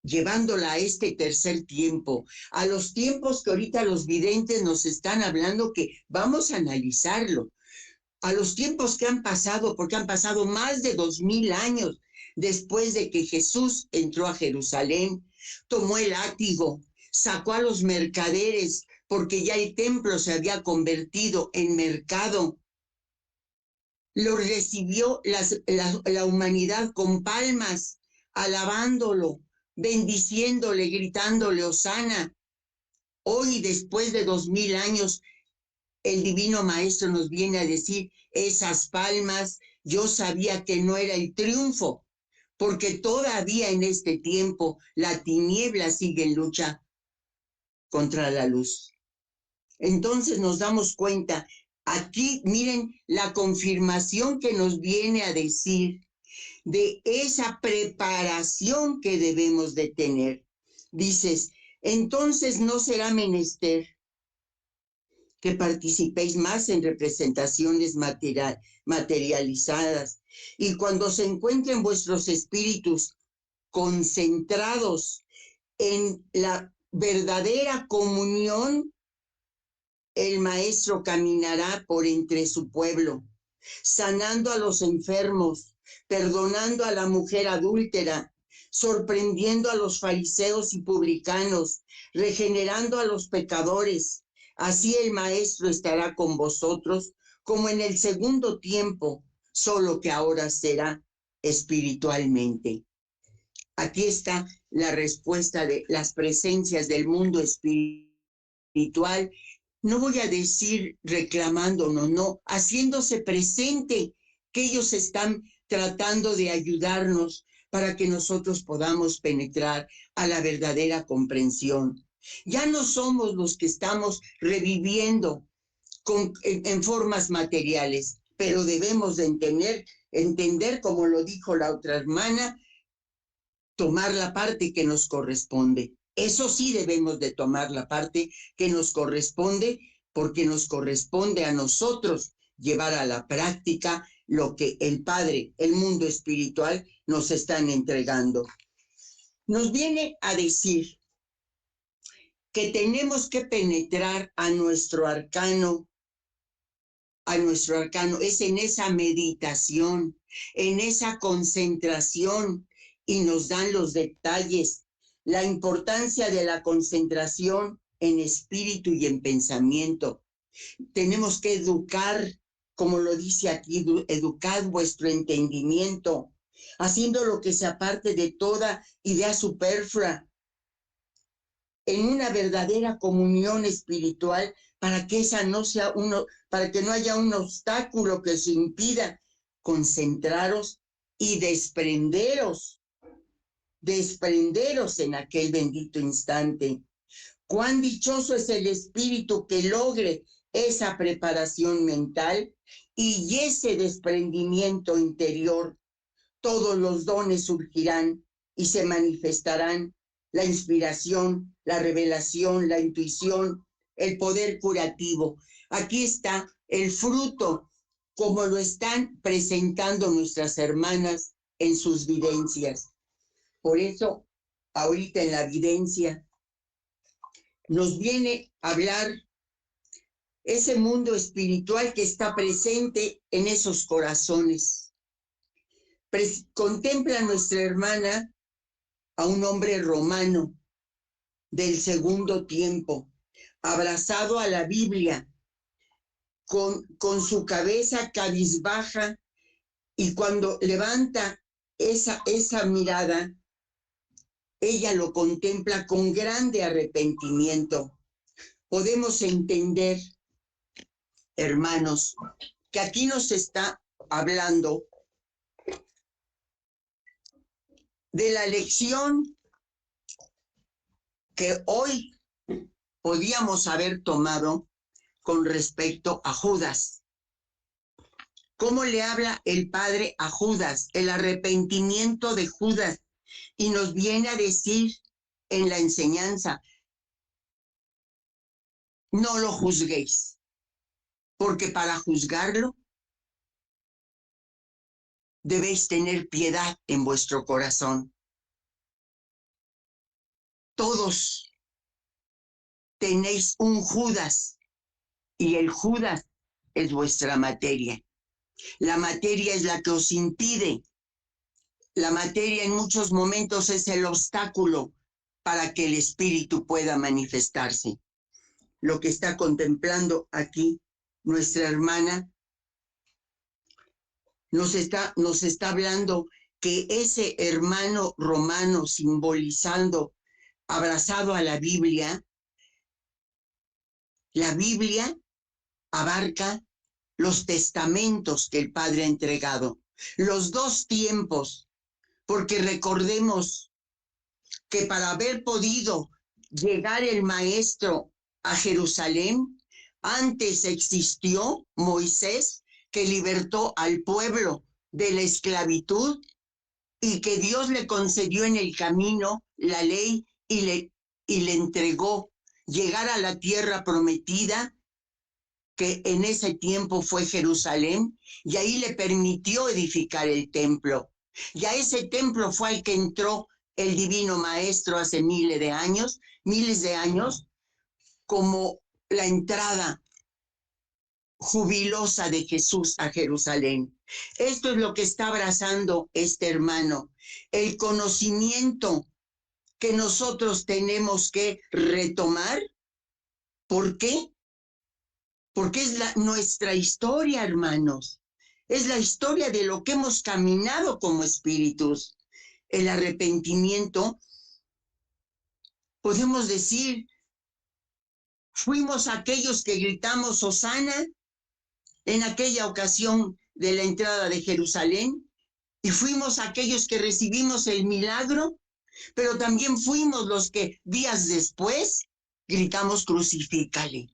llevándola a este tercer tiempo, a los tiempos que ahorita los videntes nos están hablando, que vamos a analizarlo, a los tiempos que han pasado, porque han pasado más de 2000 años después de que Jesús entró a Jerusalén, tomó el látigo, sacó a los mercaderes, porque ya el templo se había convertido en mercado. Lo recibió la humanidad con palmas, alabándolo, bendiciéndole, gritándole hosana. Hoy, después de 2000 años, el Divino Maestro nos viene a decir, esas palmas, yo sabía que no era el triunfo, porque todavía en este tiempo la tiniebla sigue en lucha contra la luz. Entonces nos damos cuenta, aquí miren la confirmación que nos viene a decir de esa preparación que debemos de tener. Dices, entonces no será menester que participéis más en representaciones materializadas, y cuando se encuentren vuestros espíritus concentrados en la verdadera comunión, el Maestro caminará por entre su pueblo, sanando a los enfermos, perdonando a la mujer adúltera, sorprendiendo a los fariseos y publicanos, regenerando a los pecadores. Así el Maestro estará con vosotros como en el segundo tiempo, solo que ahora será espiritualmente. Aquí está la respuesta de las presencias del mundo espiritual. No voy a decir reclamándonos, no, haciéndose presente, que ellos están tratando de ayudarnos para que nosotros podamos penetrar a la verdadera comprensión. Ya no somos los que estamos reviviendo en formas materiales, pero debemos de entender, como lo dijo la otra hermana, tomar la parte que nos corresponde. Eso sí debemos de tomar la parte que nos corresponde, porque nos corresponde a nosotros llevar a la práctica lo que el Padre, el mundo espiritual, nos están entregando. Nos viene a decir que tenemos que penetrar a nuestro arcano, es en esa meditación, en esa concentración, y nos dan los detalles, la importancia de la concentración en espíritu y en pensamiento. Tenemos que educar, como lo dice aquí, educad vuestro entendimiento, haciendo lo que se aparte de toda idea superflua, en una verdadera comunión espiritual, para que esa no sea para que no haya un obstáculo que se impida concentraros y desprenderos en aquel bendito instante. Cuán dichoso es el espíritu que logre esa preparación mental y ese desprendimiento interior. Todos los dones surgirán y se manifestarán: la inspiración, la revelación, la intuición, el poder curativo. Aquí está el fruto, como lo están presentando nuestras hermanas en sus videncias. Por eso, ahorita en la videncia, nos viene a hablar ese mundo espiritual que está presente en esos corazones. Contempla nuestra hermana a un hombre romano del segundo tiempo, abrazado a la Biblia, con su cabeza cabizbaja, y cuando levanta esa mirada, ella lo contempla con grande arrepentimiento. Podemos entender, hermanos, que aquí nos está hablando de la lección que hoy podíamos haber tomado con respecto a Judas. ¿Cómo le habla el Padre a Judas? El arrepentimiento de Judas. Y nos viene a decir en la enseñanza: no lo juzguéis, porque para juzgarlo debéis tener piedad en vuestro corazón. Todos tenéis un Judas, y el Judas es vuestra materia. La materia es la que os impide. La materia en muchos momentos es el obstáculo para que el espíritu pueda manifestarse. Lo que está contemplando aquí nuestra hermana nos está hablando que ese hermano romano, simbolizando, abrazado a la Biblia abarca los testamentos que el Padre ha entregado, los dos tiempos, porque recordemos que para haber podido llegar el Maestro a Jerusalén, antes existió Moisés, que libertó al pueblo de la esclavitud y que Dios le concedió en el camino la ley y le entregó llegar a la tierra prometida, que en ese tiempo fue Jerusalén, y ahí le permitió edificar el templo. Y a ese templo fue al que entró el Divino Maestro hace miles de años, como la entrada jubilosa de Jesús a Jerusalén. Esto es lo que está abrazando este hermano, el conocimiento que nosotros tenemos que retomar. ¿Por qué? Porque es nuestra historia, hermanos. Es la historia de lo que hemos caminado como espíritus. El arrepentimiento, podemos decir, fuimos aquellos que gritamos Hosana en aquella ocasión de la entrada de Jerusalén, y fuimos aquellos que recibimos el milagro, pero también fuimos los que días después gritamos crucifícale.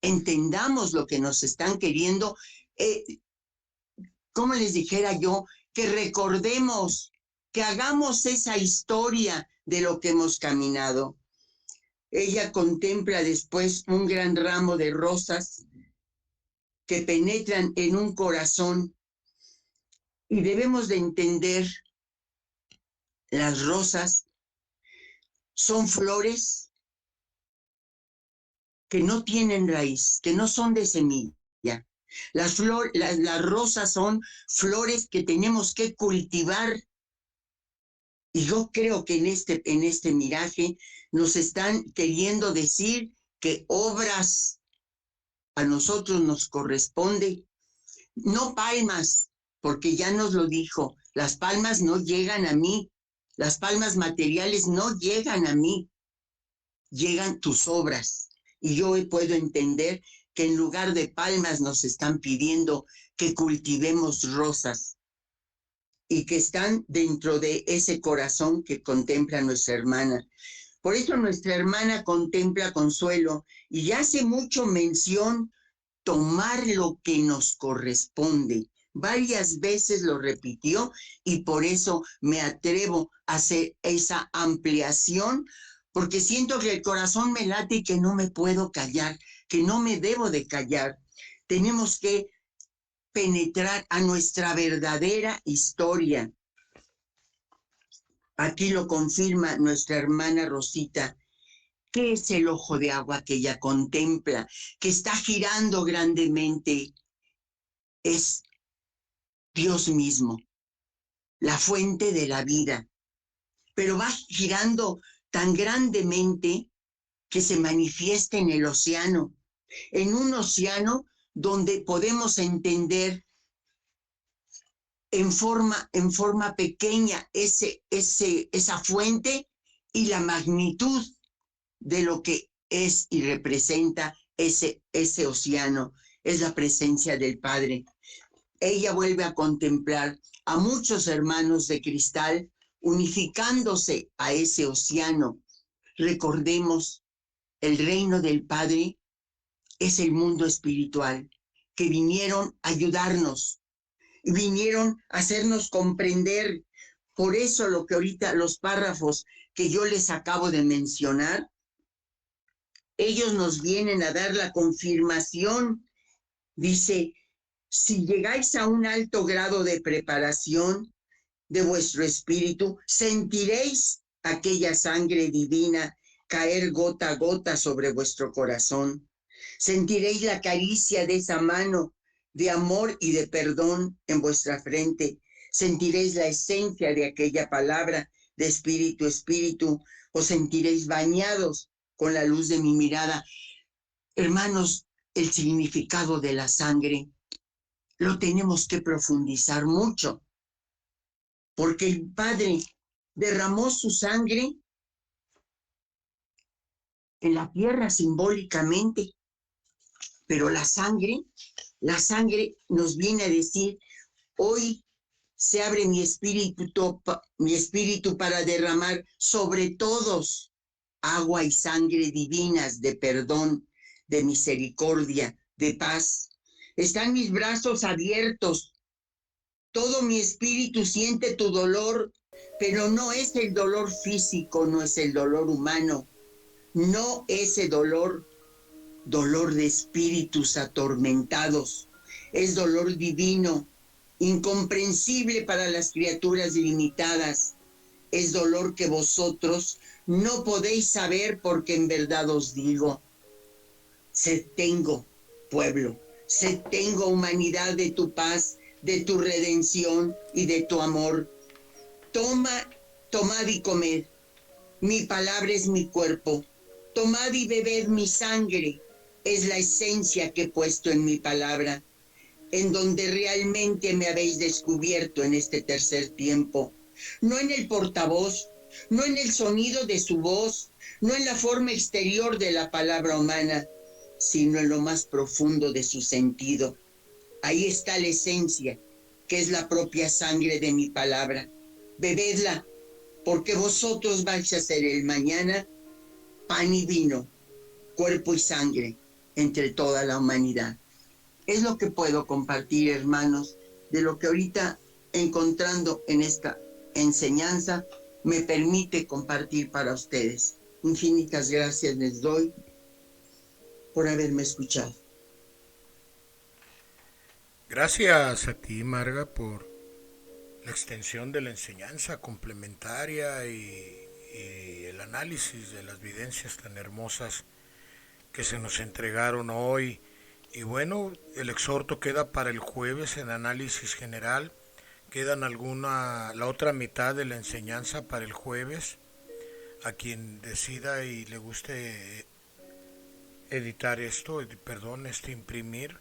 Entendamos lo que nos están queriendo, como les dijera yo, que recordemos, que hagamos esa historia de lo que hemos caminado. Ella contempla después un gran ramo de rosas que penetran en un corazón Y debemos de entender, las rosas son flores que no tienen raíz, que no son de semilla. Las rosas son flores que tenemos que cultivar. Y yo creo que en este miraje nos están queriendo decir que obras a nosotros nos corresponde, no palmas, porque ya nos lo dijo, las palmas no llegan a mí, las palmas materiales no llegan a mí, llegan tus obras. Y yo puedo entender que en lugar de palmas nos están pidiendo que cultivemos rosas y que están dentro de ese corazón que contempla nuestra hermana. Por eso nuestra hermana contempla Consuelo y hace mucho mención tomar lo que nos corresponde. Varias veces lo repitió y por eso me atrevo a hacer esa ampliación, porque siento que el corazón me late y que no me puedo callar, que no me debo de callar. Tenemos que penetrar a nuestra verdadera historia. Aquí lo confirma nuestra hermana Rosita. ¿Qué es el ojo de agua que ella contempla, que está girando grandemente? Es Dios mismo, la fuente de la vida, pero va girando tan grandemente que se manifiesta en el océano, en un océano donde podemos entender en forma pequeña esa fuente y la magnitud de lo que es y representa ese océano. Es la presencia del Padre. Ella vuelve a contemplar a muchos hermanos de cristal unificándose a ese océano. Recordemos, el reino del Padre es el mundo espiritual, que vinieron a ayudarnos, vinieron a hacernos comprender. Por eso lo que ahorita, los párrafos que yo les acabo de mencionar, ellos nos vienen a dar la confirmación. Dice, si llegáis a un alto grado de preparación de vuestro espíritu, sentiréis aquella sangre divina caer gota a gota sobre vuestro corazón. Sentiréis la caricia de esa mano de amor y de perdón en vuestra frente. Sentiréis la esencia de aquella palabra de espíritu, espíritu. Os sentiréis bañados con la luz de mi mirada. Hermanos, el significado de la sangre lo tenemos que profundizar mucho, porque el Padre derramó su sangre en la tierra simbólicamente, pero la sangre nos viene a decir, hoy se abre mi espíritu para derramar sobre todos agua y sangre divinas de perdón, de misericordia, de paz. Están mis brazos abiertos. Todo mi espíritu siente tu dolor, pero no es el dolor físico, no es el dolor humano, no ese dolor de espíritus atormentados. Es dolor divino, incomprensible para las criaturas limitadas. Es dolor que vosotros no podéis saber, porque en verdad os digo, sed tengo, pueblo, sed tengo, humanidad, de tu paz, de tu redención y de tu amor. Tomad y comed, mi palabra es mi cuerpo. Tomad y bebed mi sangre, es la esencia que he puesto en mi palabra, en donde realmente me habéis descubierto en este tercer tiempo. No en el portavoz, no en el sonido de su voz, no en la forma exterior de la palabra humana, sino en lo más profundo de su sentido. Ahí está la esencia, que es la propia sangre de mi palabra. Bebedla, porque vosotros vais a ser el mañana pan y vino, cuerpo y sangre entre toda la humanidad. Es lo que puedo compartir, hermanos, de lo que ahorita, encontrando en esta enseñanza, me permite compartir para ustedes. Infinitas gracias les doy por haberme escuchado. Gracias a ti, Marga, por la extensión de la enseñanza complementaria y el análisis de las vivencias tan hermosas que se nos entregaron hoy. Y bueno, el exhorto queda para el jueves en análisis general. Quedan la otra mitad de la enseñanza para el jueves. A quien decida y le guste editar esto, imprimir,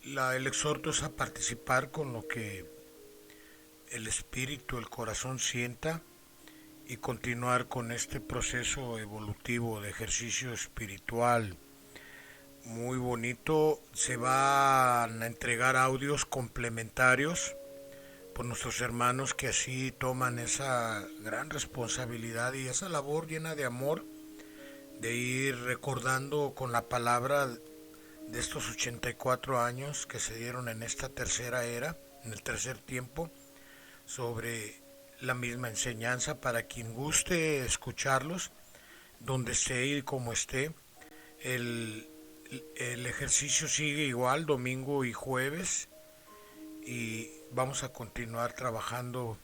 el exhorto es a participar con lo que el espíritu, el corazón sienta y continuar con este proceso evolutivo de ejercicio espiritual. Muy bonito. Se van a entregar audios complementarios por nuestros hermanos que así toman esa gran responsabilidad y esa labor llena de amor de ir recordando con la palabra de estos 84 años que se dieron en esta tercera era, en el tercer tiempo, sobre la misma enseñanza para quien guste escucharlos, donde esté y como esté. El ejercicio sigue igual, domingo y jueves, y vamos a continuar trabajando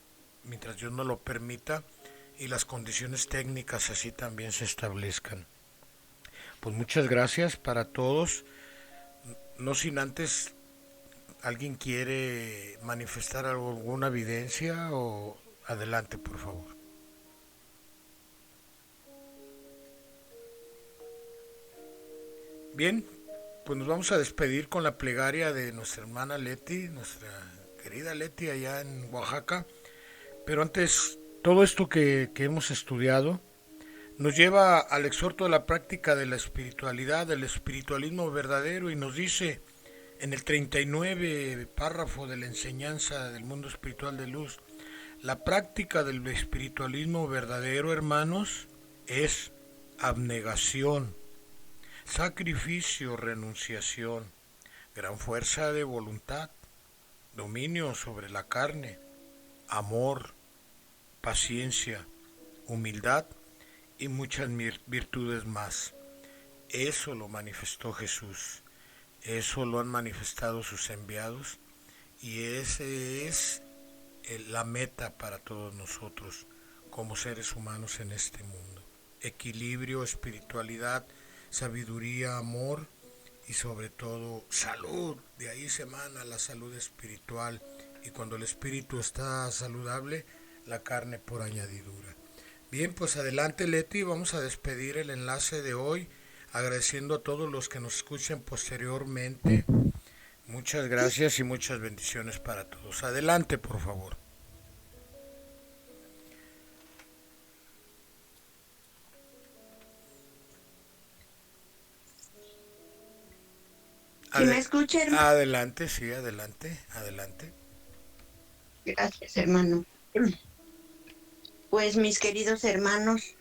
mientras Dios nos lo permita y las condiciones técnicas así también se establezcan. Pues muchas gracias para todos. No sin antes, ¿alguien quiere manifestar alguna evidencia o adelante, por favor? Bien, pues nos vamos a despedir con la plegaria de nuestra hermana Leti, nuestra querida Leti allá en Oaxaca. Pero antes, todo esto que hemos estudiado nos lleva al exhorto de la práctica de la espiritualidad, del espiritualismo verdadero, y nos dice en el 39 párrafo de la enseñanza del mundo espiritual de luz: la práctica del espiritualismo verdadero, hermanos, es abnegación, sacrificio, renunciación, gran fuerza de voluntad, dominio sobre la carne, amor, paciencia, humildad y muchas virtudes más. Eso lo manifestó Jesús, eso lo han manifestado sus enviados, y ese es la meta para todos nosotros como seres humanos en este mundo. Equilibrio, espiritualidad, sabiduría, amor y sobre todo salud. De ahí se emana la salud espiritual, y cuando el espíritu está saludable, la carne por añadidura. Bien, pues adelante Leti, vamos a despedir el enlace de hoy, agradeciendo a todos los que nos escuchen posteriormente. Muchas gracias y muchas bendiciones para todos. Adelante, por favor. ¿Sí me escucha, hermano? Adelante, sí, adelante. Gracias, hermano. Pues mis queridos hermanos,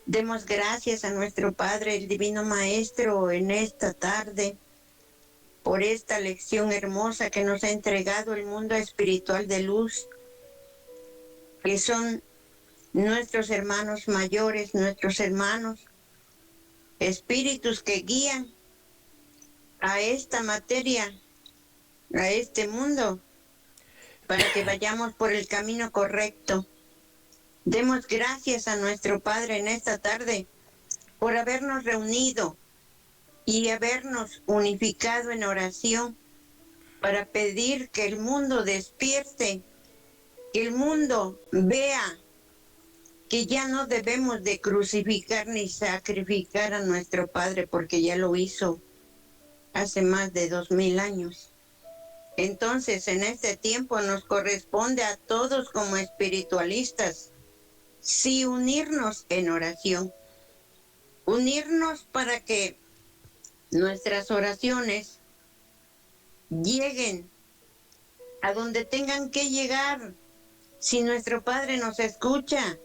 demos gracias a nuestro Padre, el Divino Maestro, en esta tarde, por esta lección hermosa que nos ha entregado el mundo espiritual de luz, que son nuestros hermanos mayores, nuestros hermanos, espíritus que guían a esta materia, a este mundo, para que vayamos por el camino correcto. Demos gracias a nuestro Padre en esta tarde por habernos reunido y habernos unificado en oración para pedir que el mundo despierte, que el mundo vea que ya no debemos de crucificar ni sacrificar a nuestro Padre, porque ya lo hizo hace más de 2000 años. Entonces, en este tiempo nos corresponde a todos como espiritualistas sí unirnos en oración, unirnos para que nuestras oraciones lleguen a donde tengan que llegar. Si nuestro Padre nos escucha,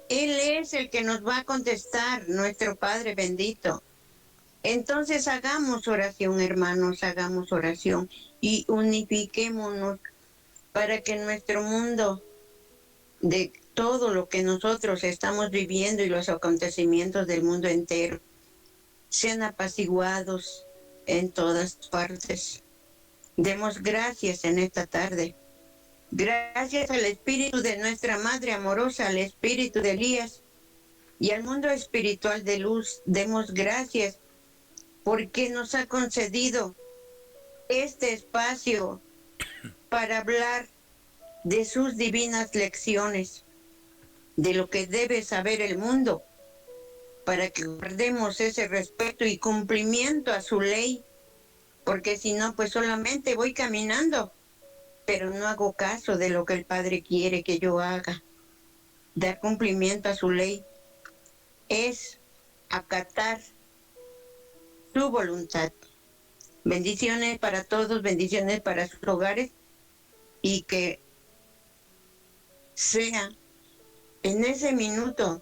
Él es el que nos va a contestar, nuestro Padre bendito. Entonces hagamos oración, hermanos, hagamos oración y unifiquémonos para que nuestro mundo, de todo lo que nosotros estamos viviendo y los acontecimientos del mundo entero, sean apaciguados en todas partes. Demos gracias en esta tarde Gracias al espíritu de nuestra Madre amorosa, al espíritu de Elías y al mundo espiritual de luz, demos gracias porque nos ha concedido este espacio para hablar de sus divinas lecciones, de lo que debe saber el mundo, para que guardemos ese respeto y cumplimiento a su ley, porque si no, pues solamente voy caminando, pero no hago caso de lo que el Padre quiere que yo haga. Dar cumplimiento a su ley es acatar su voluntad. Bendiciones para todos, bendiciones para sus hogares, y que sea en ese minuto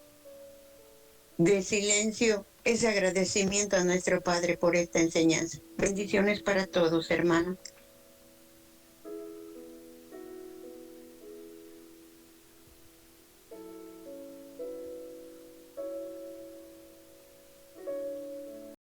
de silencio ese agradecimiento a nuestro Padre por esta enseñanza. Bendiciones para todos, hermanos.